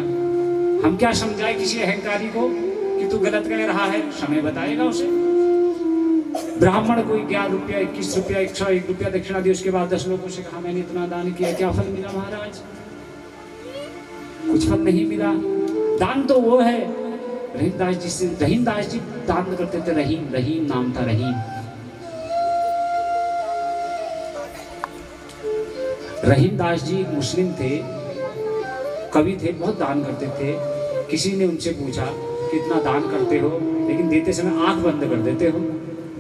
हम क्या समझाए किसी अहंकारी को कि तू गलत कह रहा है? समय बताएगा उसे। ब्राह्मण को 11 रुपया, 21 रुपया, 101 रुपया दक्षिणा दी, उसके बाद 10 लोगों से कहा मैंने इतना दान किया, क्या फल मिला महाराज? कुछ फल नहीं मिला। दान तो वो है, रहीमदास जी से, रहीमदास जी दान करते थे, रहीम, रहीम नाम था, रहीम। रहीमदास जी मुस्लिम थे, कवि थे, बहुत दान करते थे। किसी ने उनसे पूछा कितना दान करते हो, लेकिन देते समय आंख बंद कर देते हो।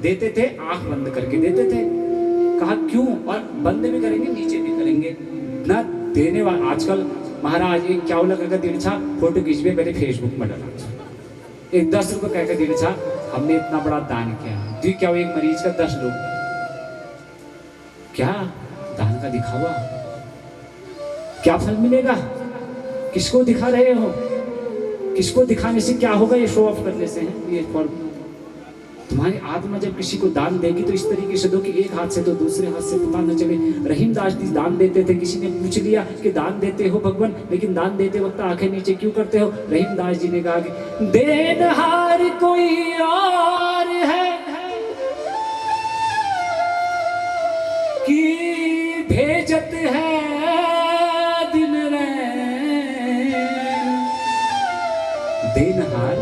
देते थे, आंख बंद करके देते थे। कहा क्यों? और बंद भी करेंगे, नीचे भी करेंगे ना। देने वाला आजकल महाराज एक क्या लगा दिन छा फोटो खींच के मेरे फेसबुक में डाला, एक 10 रुपये कह के दिन छा हमने इतना बड़ा दान किया। तो क्या वो एक मरीज का 10 लोग, क्या दान का दिखावा? क्या फल मिलेगा? किसको दिखा रहे हो? किसको दिखाने से क्या होगा? ये शो ऑफ करने से है। ये फॉर तुम्हारी आत्मा जब किसी को दान देगी तो इस तरीके से दो कि एक हाथ से तो दूसरे हाथ से पता न चले। रहीमदास जी दान देते थे। किसी ने पूछ लिया कि दान देते हो भगवान, लेकिन दान देते वक्त आंखें नीचे क्यों करते हो? रहीमदास जी ने कहा कि देनहार कोई और है कि भेजत है दिन रैन। देनहार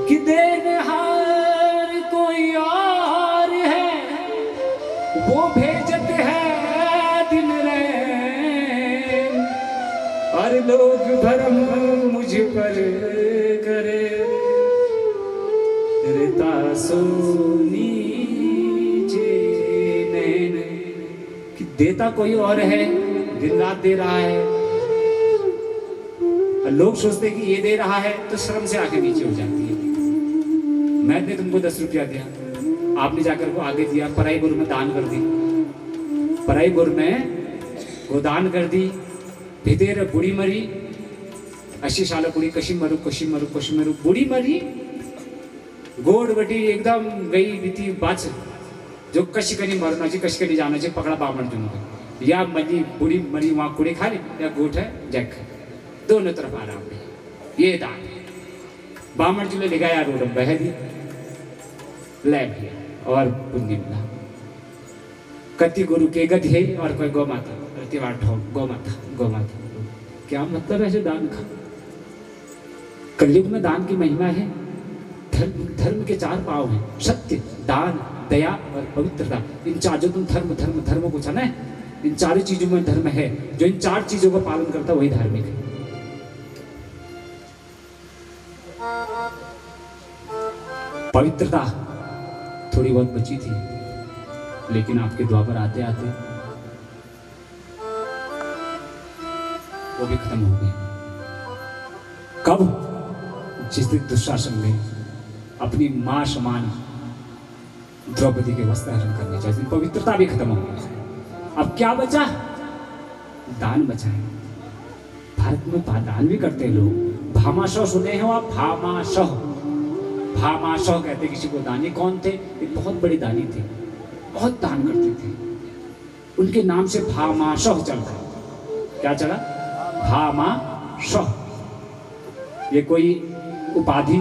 कि देनहार कोई और है, वो भेजत है दिन रैन। और लोग भरम मुझ पर करे, रेता सोनी देता कोई और है, दिन रात दे रहा है। और लोग सोचते हैं कि ये दे रहा है, तो शर्म से आंखें नीचे हो जाती है। मैंने तुमको 10 रुपया दिया, आपने जाकर को आगे दिया, पराईपुर में दान कर दी, पराईपुर में वो दान कर दी। भितेर बुढ़ी मरी, 80 साल बुढ़ी, कशी मरू कशी मरू कशी मरू, बुढ़ी मरी, गोड़ बटी एकदम गई बीती बाच, जो कशी कनी मरना चाहिए, कशी कनी जाना चाहिए, पकड़ा बामण जुनून, या मरी बुढ़ी मरी वहाँ कुड़ी खा ली, या गोठ है जग है, दोनों तरफ आराम है। ये दान बामण जी ने लिखाया, रोड बह दी, ले भैया और पुण्य मिला। कति गुरु के गधे और कोई गौ माता, प्रतिवार ठोक गौ माता, गौ माता। क्या मतलब है दान का? कलयुग में दान की महिमा है। धर्म के 4 पाव हैं, सत्य, दान, दया और पवित्रता। इन 4 जो तुम धर्म को जाना है, इन 4 चीजों में धर्म है। जो इन 4 चीजों का पालन करता है वही धार्मिक है। पवित्रता थोड़ी बहुत बची थी, लेकिन आपके द्वापर आते आते वो भी खत्म हो गई। कब? जिस दिन दुशासन ने अपनी मां समान द्रौपदी के वस्त्रहरण करने चाहिए, पवित्रता भी खत्म हो गई। अब क्या बचा? दान बचा है। भारत में दान भी करते हैं लोग। भामाशाह सुने हो आप? भामाशाह, भामाशाह कहते किसी को दान। ये कौन थे? एक बहुत बड़े दानी थे, बहुत दान करते थे। उनके नाम से भामाशाह चल रहा। क्या चला? भामाशाह। ये कोई उपाधि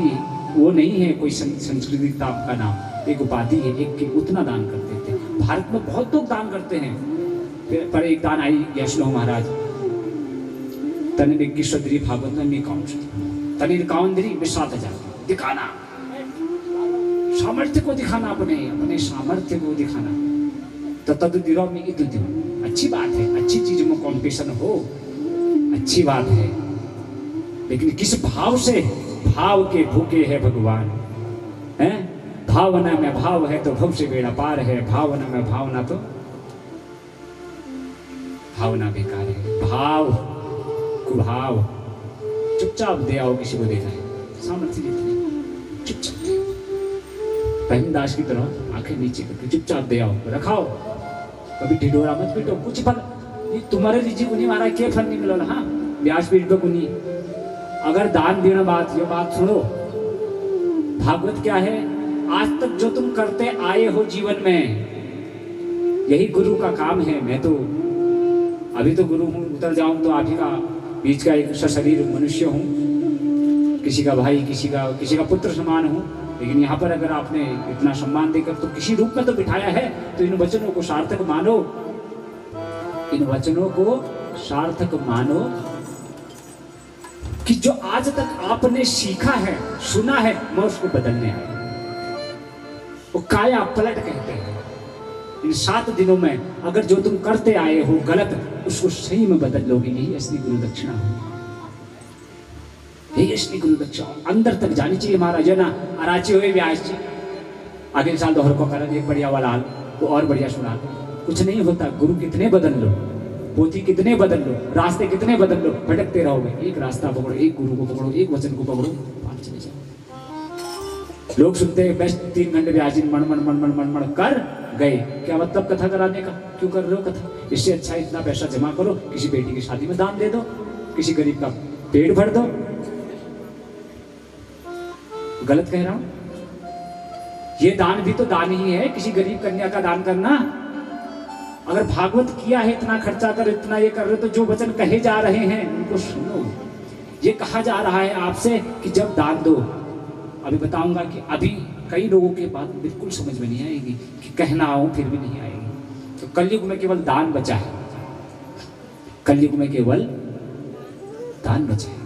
वो नहीं है, कोई संस्कृति का नाम, एक उपाधि है। एक के उतना दान करते थे। भारत में बहुत लोग दान करते हैं। पर एक दान आई यशनो महाराज, तनिर 21 सदरी भागवत में 51, तनिर 51 में 7,000 दिखाना, सामर्थ्य को दिखाना, अपने सामर्थ्य को दिखाना। तो तद दिरो में इत दिरो, अच्छी बात है, अच्छी चीज में कॉम्पिटिशन हो, अच्छी बात है, लेकिन किस भाव से? भाव के भूखे है भगवान हैं। भावना में भाव है तो भव से बेड़ा पार है, भावना में भावना तो भावना बेकार है। भाव कुभाव, चुपचाप दे आओ, किसी को देना है सामर्थ्य जितनी चुपचाप दे आओ। रहीमदास की तरह आंखें नीचे करके चुपचाप दे आओ, रखाओ, कभी ढिढोरा मत पीटो। कुछ फल ये तुम्हारे रिजी को नहीं मारा, क्या फल नहीं मिला। हाँ ब्याज पीट पे कुनी अगर दान देना बात, ये बात सुनो। भागवत क्या है, आज तक जो तुम करते आए हो जीवन में, यही गुरु का काम है। मैं तो अभी तो गुरु हूँ, उतर जाऊं तो आप ही का बीच का एक सशरीर मनुष्य हूँ, किसी का भाई, किसी का पुत्र समान हूँ। लेकिन यहाँ पर अगर आपने इतना सम्मान देकर तो किसी रूप में तो बिठाया है, तो इन वचनों को सार्थक मानो, इन वचनों को सार्थक मानो कि जो आज तक आपने सीखा है, सुना है, मैं उसको बदलने आया। वो काया पलट कहते हैं। इन 7 दिनों में अगर जो तुम करते आए हो गलत, उसको सही में बदल लोगे। यही असली गुरु दक्षिणा है, यही असली गुरु दक्षिणा अंदर तक जानी चाहिए। महाराज जो ना अराची हुए व्यास जी, अगले साल दोहर को कर एक बढ़िया वाला हाल तो और बढ़िया सुना दो। कुछ नहीं होता, गुरु कितने बदल लो, पोथी कितने बदल लो, रास्ते कितने बदल लो, भटकते रहोगे। एक रास्ता पकड़ो, एक गुरु को पकड़ो, एक वचन को पकड़ो, आगे चले जाओ। लोग सुनते हैं बेस्ट 3 घंटे व्यास जी मण मण मण मण मण मण कर गए, क्या मतलब कथा कराने का, क्यों कर रहे हो कथा? इससे अच्छा इतना पैसा जमा करो, किसी बेटी की शादी में दान दे दो, किसी गरीब का पेट भर दो। गलत कह रहा हूं? ये दान भी तो दान ही है, किसी गरीब कन्या का दान करना। अगर भागवत किया है, इतना खर्चा कर, इतना ये कर रहे, तो जो वचन कहे जा रहे हैं उनको सुनो। ये कहा जा रहा है आपसे कि जब दान दो, अभी बताऊंगा कि अभी कई लोगों के बात बिल्कुल समझ में नहीं आएगी कि कहना आऊं फिर भी नहीं आएगी। तो कलयुग में केवल दान बचा है, कलयुग में केवल दान बचा है।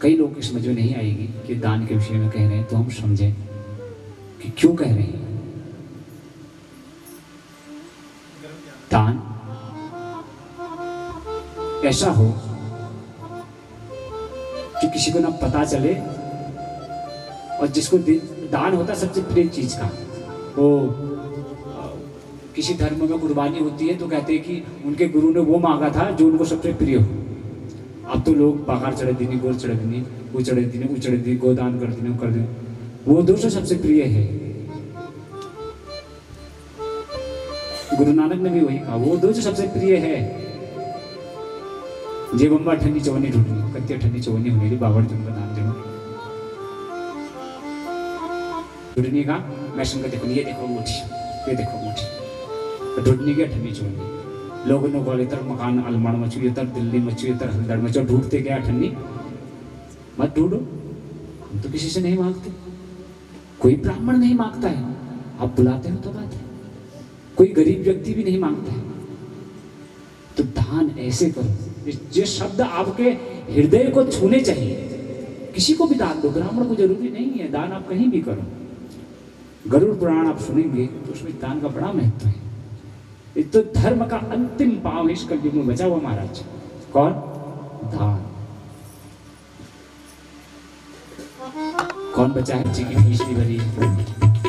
कई लोगों की समझ में नहीं आएगी कि दान के विषय में कह रहे हैं, तो हम समझें कि क्यों कह रहे हैं। दान ऐसा हो जो किसी को ना पता चले, और जिसको दान होता है सबसे प्रिय चीज का। वो किसी धर्म में कुर्बानी होती है तो कहते हैं कि उनके गुरु ने वो मांगा था जो उनको सबसे प्रिय हो। अब तो लोग बाहर चढ़े दीनी, गोर चढ़े दीनी, वो चढ़े दीनी, वो चढ़े दीनी, गोदान कर दीनी, कर दीनी, वो दोनों सबसे प्रिय है। गुरु नानक ने भी वही कहा, वो दोनों सबसे प्रिय है। जे बम्बा ठंडी चवनी ढूंढनी, कत्ती ठंडी चवनी होने बाबर जुन का नाम जो ढूंढने का। मैं संग देखो, ये देखो मुठी, ये देखो मुठी, ढूंढने की ठंडी चवनी। लोगों ने बोले तर मकान अलमाड़ मचू, ये तर दिल्ली मचू, ये तर हल्दड़ मचू, ढूंढते गया ठंडी। मत ढूंढो, हम तो किसी से नहीं मांगते, कोई ब्राह्मण नहीं मांगता है, आप बुलाते हो तो बात है। कोई गरीब व्यक्ति भी नहीं मांगता है। तो दान ऐसे करो, जो शब्द आपके हृदय को छूने चाहिए। किसी को भी दान दो, ब्राह्मण को जरूरी नहीं है, दान आप कहीं भी करो। गरुड़ पुराण आप सुनेंगे तो उसमें दान का बड़ा महत्व है। ये तो धर्म का अंतिम पांव इस कलयुग में बचा हुआ महाराज। कौन? दान। कौन बचा है? जी की फीस नहीं भरी है,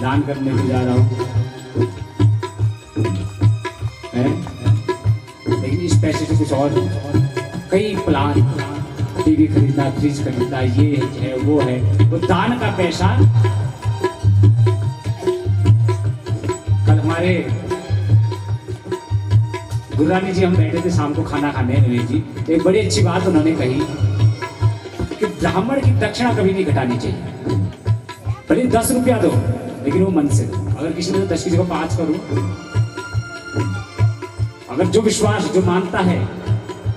दान करने को जा रहा हूं, लेकिन इस पैसे से कुछ और कई प्लान, टीवी खरीदना, फ्रिज खरीदना, ये है वो है, वो दान का पैसा। कल हमारे गुरुरानी जी हम बैठे थे शाम को खाना खाने, रमेश जी, एक बड़ी अच्छी बात उन्होंने कही कि ब्राह्मण की दक्षिणा कभी नहीं घटानी चाहिए। भले 10 रुपया दो, लेकिन वो मन से दो। अगर किसी ने 10 की जगह 5 करूं, अगर जो विश्वास, जो मानता है,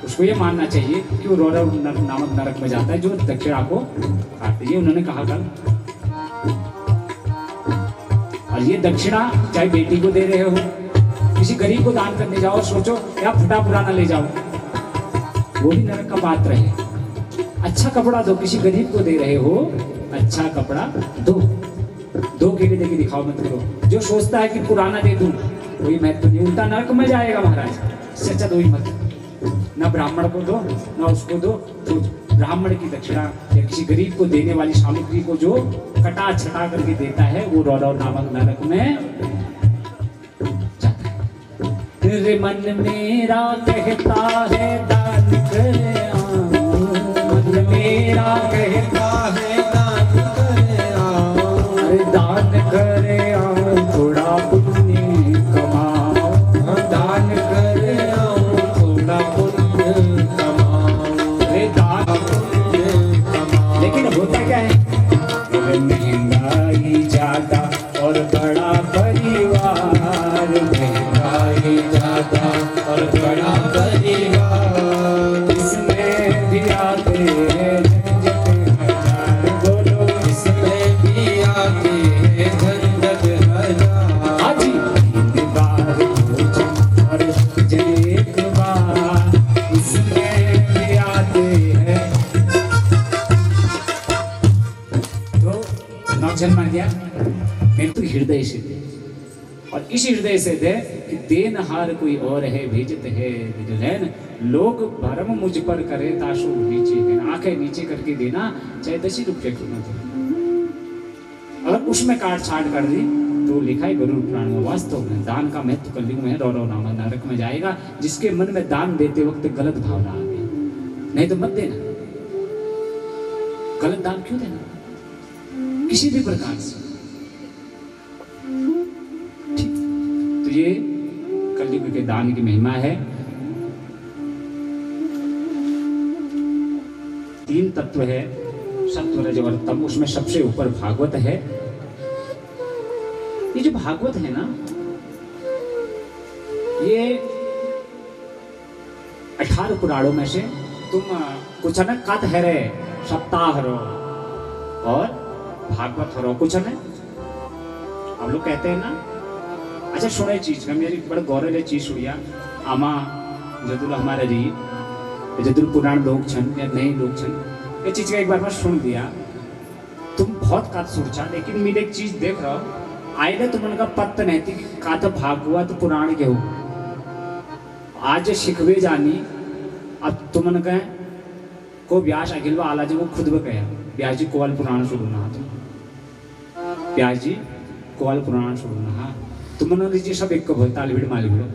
उसको ये मानना चाहिए कि वो रौरव नामक नरक में जाता है जो दक्षिणा को काटते। ये उन्होंने कहा कल। और ये दक्षिणा चाहे बेटी को दे रहे हो, किसी गरीब को दान करने जाओ, सोचो या फटा पुराना ले जाओ, वो भी नरक का पात्र है। अच्छा कपड़ा दो, किसी गरीब को दे रहे हो, अच्छा कपड़ा दो। दो केले देके दिखाओ मत करो। जो सोचता है कि पुराना दे दूं, कोई महत्व नहीं, उल्टा नरक में जाएगा महाराज। सच्चा दो ही मत, ना ब्राह्मण को दो ना उसको दो। तो ब्राह्मण की दक्षिणा या किसी गरीब को देने वाली सामग्री को जो कटा छटा करके देता है, वो रौरव नामक नरक में जाता है। फिर मन मेरा कहता है दान कर आऊं, मन मेरा कहता है दान कर आऊं, अरे दान कर आऊं थोड़ा पुण्य कमाऊं, दान कर आऊं थोड़ा पुण्य कमाऊं, अरे दान पुण्य कमाऊं। लेकिन होता क्या है, महंगाई ज्यादा और बड़ा परिवार, महंगाई ज्यादा और बड़ा परिवार, इसमें भी आते हैं झंझट हजार, बोलो इसमें भी आते हैं झंझट हजार। हाजी तीन बार भोजन और एक बार, इसमें भी आते हैं। तो नौजन मान गया मेरे तो हृदय से दे, और इस हृदय से दे कि देनहार कोई और है भेजत है विजुलैन, लोग भरम मुझ पर करे ताशु नीचे है, आंखें नीचे करके देना चाहे 10 रुपये क्यों ना दे। अगर उसमें काट छाट कर दी तो लिखा है गरुड़ पुराण में, वास्तव में दान का महत्व कलयुग में है, रौ नामा नरक में जाएगा जिसके मन में दान देते वक्त गलत भावना आ गई। नहीं तो मत देना, गलत दान क्यों देना किसी भी प्रकार से। तो ये कलयुग के दान की महिमा है। 3 तत्व है, सत्व रज और तम, उसमें सबसे ऊपर भागवत है। ये जो भागवत है ना, ये 18 पुराणों में से तुम कुछ न कथ है रे सप्ताह रो और भागवत रो कुछ न हम लोग कहते हैं ना। अच्छा सुने चीज का मेरी बड़े गौरव है चीज सुनिया आमा जदुल हमारे री जदुल पुराण लोग छन या नए लोग छन, ये चीज का एक बार मैं सुन दिया, तुम बहुत कात सोचा, लेकिन मेरे एक चीज देख रहा हो आइले तुमन का पत्त नहीं थी कात भागवत पुराण के हो आज शिखवे जानी। अब तुमन कहे को व्यास अखिल आला जी वो खुद ब कहा व्यास जी कोवाल पुराण सुनना, व्यास जी कोवाल पुराण सुनना, तुमने लीजिए सब एक भय ताली भिड़ माली भिड़ो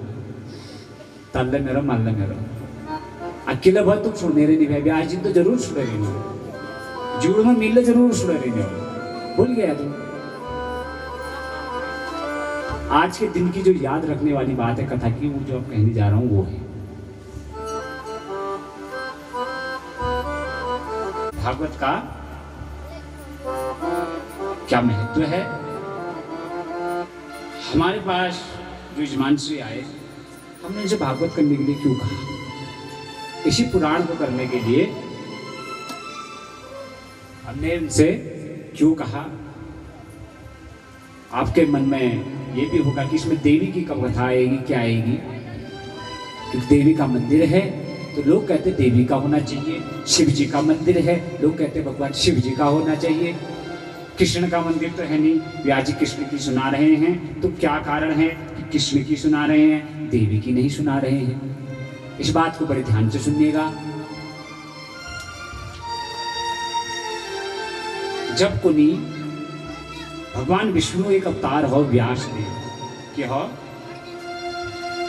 ताल्ले मेरा माल्ले मेरा अकेला भय तुम सुनने रही नहीं, व्यास जी तो जरूर सुन रही नहीं, जुड़ में मिलने जरूर सुन रही नहीं, भूल गया तुम। आज के दिन की जो याद रखने वाली बात है कथा की, वो जो अब कहने जा रहा हूं वो है भागवत का क्या महत्व है। हमारे पास जो यजमान श्री आए, हमने इनसे भागवत करने के लिए क्यों कहा, इसी पुराण को करने के लिए हमने इनसे क्यों कहा। आपके मन में ये भी होगा कि इसमें देवी की कब कथा आएगी, क्या आएगी, क्योंकि देवी का मंदिर है तो लोग कहते देवी का होना चाहिए, शिव जी का मंदिर है लोग कहते भगवान शिव जी का होना चाहिए, कृष्ण का मंदिर तो है नहीं, व्यास जी कृष्ण की सुना रहे हैं, तो क्या कारण है कि कृष्ण की सुना रहे हैं देवी की नहीं सुना रहे हैं। इस बात को बड़े ध्यान से सुनिएगा। जब कुनी भगवान विष्णु एक अवतार हो व्यास देव के हो,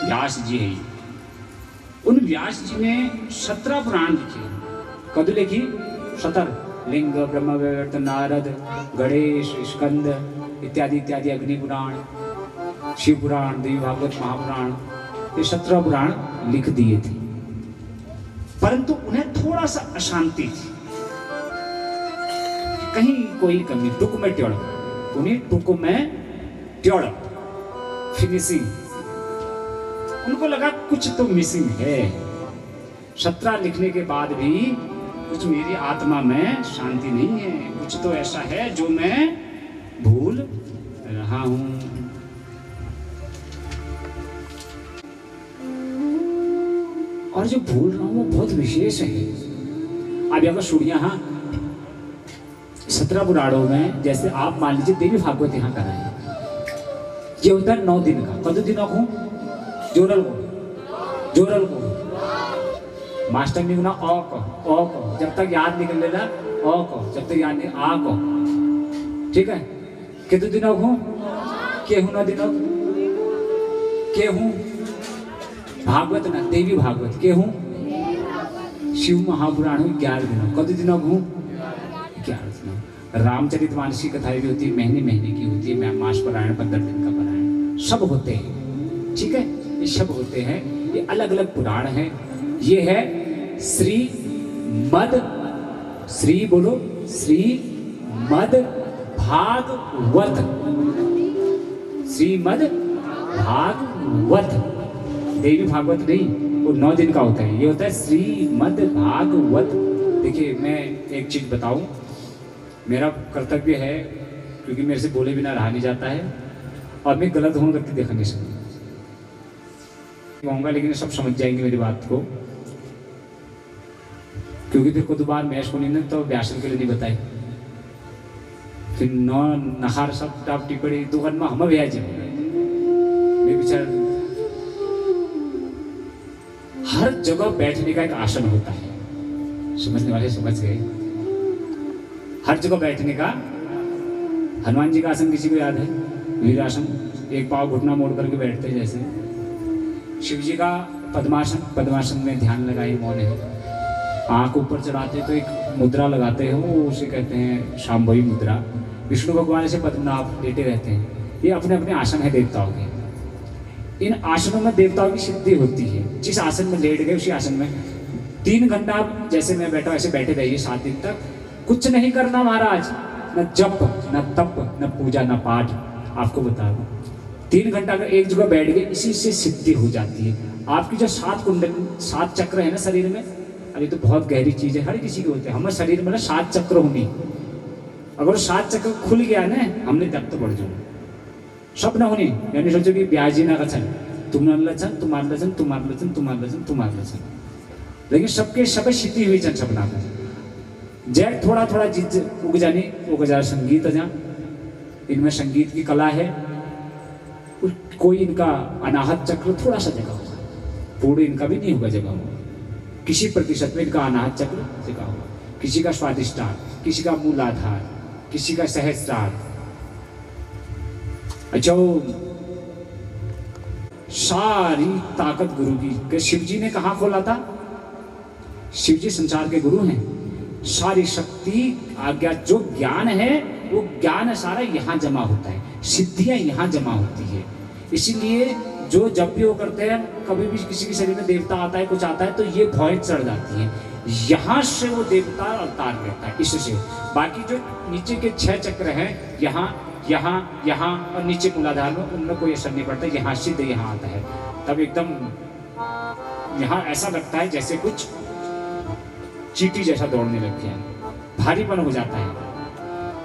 व्यास जी है, उन व्यास जी ने 17 पुराण लिखे। कद लिखी 17 लिंग ब्रह्मवैवर्त नारद गणेश स्कंद इत्यादि इत्यादि, अग्नि पुराण शिव पुराण देवी भागवत महापुराण, ये 17 पुराण लिख दिए थे। परंतु उन्हें थोड़ा सा अशांति थी, कहीं कोई कमी, टुक में टेढ़, उन्हें टुक में टेढ़ फिनिशिंग, उनको लगा कुछ तो मिसिंग है। 17 लिखने के बाद भी कुछ मेरी आत्मा में शांति नहीं है, कुछ तो ऐसा है जो मैं भूल रहा हूं। और जो भूल रहा हूं वो बहुत विशेष है। अब अगर सुनिया, हाँ 17 पुराणों में जैसे आप मान लीजिए देवी भागवत यहाँ कराए, ये होता है 9 दिन का। कद दिनों को जोरल को मास्टर ने बोला ओ को जब तक याद निकल लेना, ओ को जब तक याद नहीं, आ को, ठीक है। कितने दिनों को केहू 9 दिनों केहू भागवत ना देवी भागवत के हूँ शिव महापुराण हूँ 11 दिनों कद दिनों हूँ 11 दिनों। रामचरितमानस की कथाएं भी होती है, महीने महीने की होती है, मास पारायण 15 दिन का पारायण सब होते हैं। ठीक है, ये सब होते हैं, ये अलग अलग पुराण हैं। ये है श्री मद, श्री बोलो, श्री मद भागवत, श्रीमद भागवत, देवी भागवत नहीं, वो 9 दिन का होता है, ये होता है श्रीमद भागवत। देखिए मैं एक चीज बताऊं, मेरा कर्तव्य है क्योंकि मेरे से बोले बिना रहा नहीं जाता है और मैं गलत होने करके देखा नहीं सकता कहूँगा, लेकिन सब समझ जाएंगे मेरी बात को, क्योंकि फिर खुद बार मैश को नहीं तो व्यासन के लिए नहीं बताए, फिर नौ नहार सब टाप टिप्पणी दुकान में हम व्याज मैं विचार हर जगह बैठने का एक आसन होता है, समझने वाले समझ गए। हर जगह बैठने का, हनुमान जी का आसन किसी को याद है? वीरासन, एक पाँव घुटना मोड़ करके बैठते हैं जैसे। शिव जी का पद्मासन, पद्मासन में ध्यान लगाए मौन है, आंख ऊपर चढ़ाते तो एक मुद्रा लगाते हैं, वो उसे कहते हैं शांभवी मुद्रा। विष्णु भगवान से पद्मनाभ लेटे रहते हैं, ये अपने अपने आसन है देवताओं के। इन आसनों में देवताओं की सिद्धि होती है, जिस आसन में लेट गए उसी आसन में 3 घंटा आप जैसे मैं बैठा ऐसे बैठे रहिए 7 दिन तक, कुछ नहीं करना महाराज, न जप न तप न पूजा न पाठ, आपको बता दूं 3 घंटा अगर एक जगह बैठ गए इसी से सिद्धि हो जाती है। आपकी जो 7 कुंडल 7 चक्र है ना शरीर में, अरे तो बहुत गहरी चीज है, हर किसी के होते हैं। हमारे शरीर में ना 7 चक्र होंगे, अगर 7 चक्र खुल गया ना हमने तब तो बढ़ जाओ सब न होनी, यानी सोचो कि ब्याजी ना कछन तुम्हारा लक्षण तुम्हारा लक्षण तुम्हारा लक्षण तुम्हारा लक्षण तुम्हारा लक्षण, लेकिन सबके सब सिद्धि हुई जन सपना को जय थोड़ा थोड़ा जिज उग जानी उग जा संगीत जा, इनमें संगीत की कला है। कोई इनका अनाहत चक्र थोड़ा सा जगह होगा, पूर्ण इनका भी नहीं होगा जगह होगा, किसी प्रतिशत में इनका अनाहत चक्र जगह होगा, किसी का स्वादिष्टार, किसी का मूलाधार, किसी का सहस्त्रार। अच्छा सारी ताकत गुरु की, शिव जी ने कहाँ खोला था? शिव जी संसार के गुरु हैं, सारी शक्ति आज्ञा जो ज्ञान है वो ज्ञान सारा यहाँ जमा होता है, सिद्धियां यहाँ जमा होती है। इसीलिए जो जब भी वो करते हैं, कभी भी किसी के शरीर में देवता आता है कुछ आता है तो ये भौएं चढ़ जाती है, यहाँ से वो देवता अवतार लेता है इससे। बाकी जो नीचे के 6 चक्र हैं, यहाँ यहाँ यहाँ और नीचे मूलाधार में, उनमें कोई असर नहीं पड़ता, यहाँ सिद्ध यहाँ आता है, तब एकदम यहाँ ऐसा लगता है जैसे कुछ चींटी जैसा दौड़ने लग गया, भारीपन हो जाता है,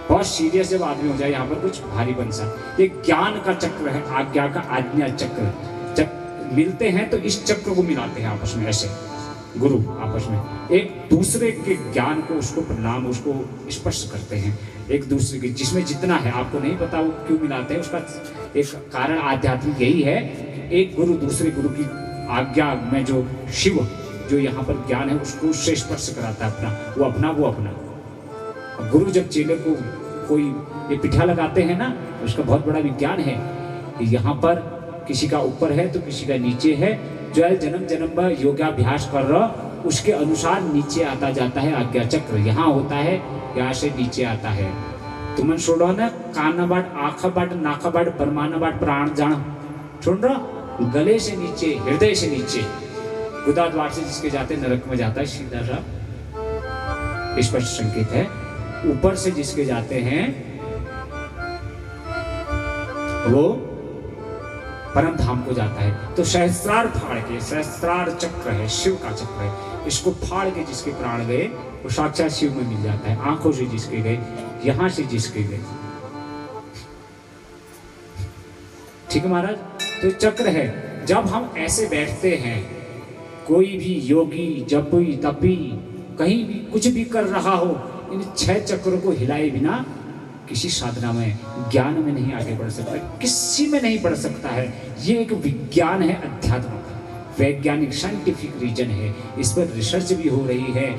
बहुत सीरियस जब आदमी हो जाए यहाँ पर कुछ भारीपन सा। ये ज्ञान का चक्र है, आज्ञा का आज्ञा चक्र। जब मिलते हैं तो इस चक्र को मिलाते हैं आपस में, ऐसे गुरु आपस में एक दूसरे के ज्ञान को, उसको प्रणाम, उसको स्पर्श करते हैं एक दूसरे के, जिसमें जितना है आपको नहीं पता वो क्यों मिलाते हैं, उसका एक कारण आध्यात्मिक यही है कि एक गुरु दूसरे गुरु की आज्ञा में जो शिव जो यहाँ पर ज्ञान है उसको उससे स्पर्श कराता है अपना, वो अपना वो अपना। गुरु जब चेले को कोई ये पिठा लगाते हैं ना, उसका बहुत बड़ा विज्ञान है कि यहाँ पर किसी का ऊपर है तो किसी का नीचे है, जो है जन्म जन्म योगाभ्यास कर रहा उसके अनुसार नीचे आता जाता है आज्ञा चक्र, यहाँ होता है यहाँ से नीचे आता है। तुम छोड़ो ना कान बाट आँख बाट नाक बाट परमान बाट प्राण जान, सुन रहा गले से नीचे हृदय से नीचे गुदा द्वार से जिसके जाते नरक में जाता है, सीधा सा स्पष्ट संकेत है। ऊपर से जिसके जाते हैं वो परम धाम को जाता है। तो सहस्त्रार फाड़ के, सहस्त्रार चक्र है, शिव का चक्र है, इसको फाड़ के जिसके प्राण गए वो साक्षात शिव में मिल जाता है। आंखों से जिसके गए, यहां से जिसके गए, ठीक है महाराज। तो चक्र है। जब हम ऐसे बैठते हैं, कोई भी योगी जपी तपी कहीं भी कुछ भी कर रहा हो, इन 6 चक्रों को हिलाए बिना किसी साधना में, ज्ञान में नहीं आगे बढ़ सकता, किसी में नहीं बढ़ सकता है। ये एक विज्ञान है अध्यात्म का, वैज्ञानिक साइंटिफिक रीजन है, इस पर रिसर्च भी हो रही है।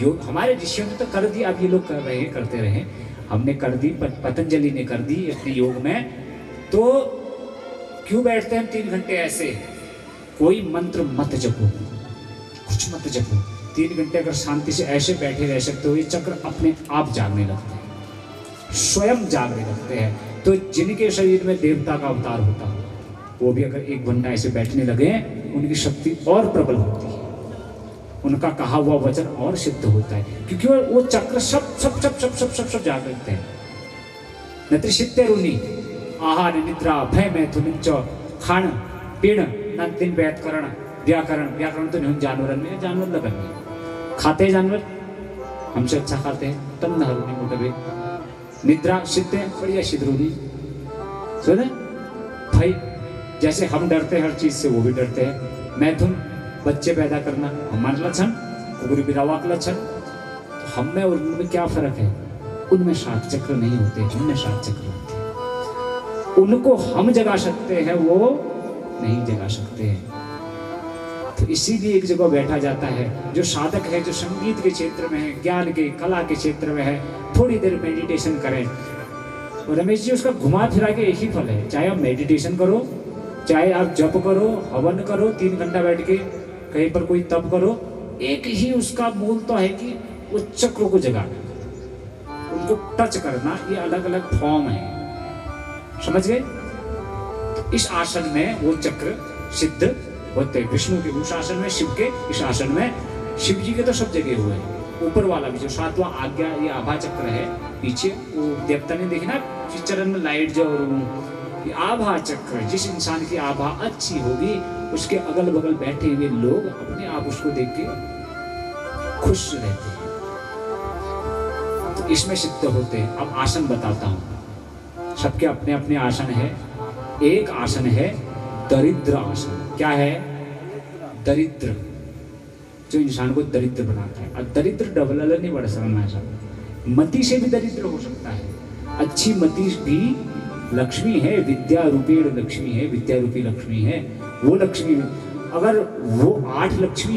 योग हमारे ऋषियों ने तो कर दी, अब ये लोग कर रहे हैं, करते रहे, हमने कर दी, पतंजलि ने कर दी अपने योग में। तो क्यों बैठते हैं 3 घंटे ऐसे? कोई मंत्र मत जपो, कुछ मत जपो। 3 घंटे अगर शांति से ऐसे बैठे रह सकते हो, ये चक्र अपने आप जागने लगते हैं, स्वयं जागने लगते हैं। तो जिनके शरीर में देवता का अवतार होता हो, वो भी अगर 1 घंटा ऐसे बैठने लगे, उनकी शक्ति और प्रबल होती है, उनका कहा हुआ वचन और सिद्ध होता है, क्योंकि वो चक्र सब सब सब सब सब सब सब जाग लेते हैं। नत्रिशित्यरुनि आहार निद्रा भय मैथुन खाण पीण नंतिन व्याकरण व्याकरण व्याकरण तो नहीं जानवर में, जानवर लगन में खाते हैं जानवर, हमसे अच्छा खाते हैं। तब नहरुनि मोटबे निद्रा शित्ते बढ़िया शिद्रुनी सुने भाई, जैसे हम डरते हैं हर चीज से, वो भी डरते हैं। मैथुन बच्चे पैदा करना हमारा लक्षण, कुकुर बिरावा का लक्षण। तो हम में और उनमें क्या फर्क है? उनमें 7 चक्र नहीं होते, हमने 7 चक्र होते हैं। उनको हम जगा सकते हैं, वो नहीं जगा सकते हैं। तो इसीलिए एक जगह बैठा जाता है। जो साधक है, जो संगीत के क्षेत्र में है, ज्ञान के कला के क्षेत्र में है, थोड़ी देर मेडिटेशन करें। और रमेश जी, उसका घुमा फिरा के एक ही फल है, चाहे आप मेडिटेशन करो, चाहे आप जप करो, हवन करो, 3 घंटा बैठ के कहीं पर कोई तप करो, एक ही उसका मूल तो है कि वो चक्र को जगाना, उनको टच करना। ये अलग अलग फॉर्म है, समझ गए? तो इस आसन में वो चक्र सिद्ध होते हैं। विष्णु के उस आसन में, शिव के इस आसन में, शिव जी के तो सब जगह हुए हैं। ऊपर वाला भी जो 7वां आज्ञा, ये आभा चक्र है पीछे, वो देवता ने देखना चरण में लाइट जो, और आभा चक्र, जिस इंसान की आभा अच्छी होगी, उसके अगल बगल बैठे हुए लोग अपने आप उसको देख के खुश रहते हैं। तो इसमें सिद्ध होते हैं। अब आसन बताता हूं, सबके अपने अपने आसन है। एक आसन है दरिद्र आसन। क्या है? दरिद्र, जो इंसान को दरिद्र बनाता है। और दरिद्र डबल नहीं बढ़ सकता, मति से भी दरिद्र हो सकता है। अच्छी मति भी लक्ष्मी है, विद्या रूपी लक्ष्मी है, विद्या रूपी लक्ष्मी है। वो लक्ष्मी, अगर वो 8 लक्ष्मी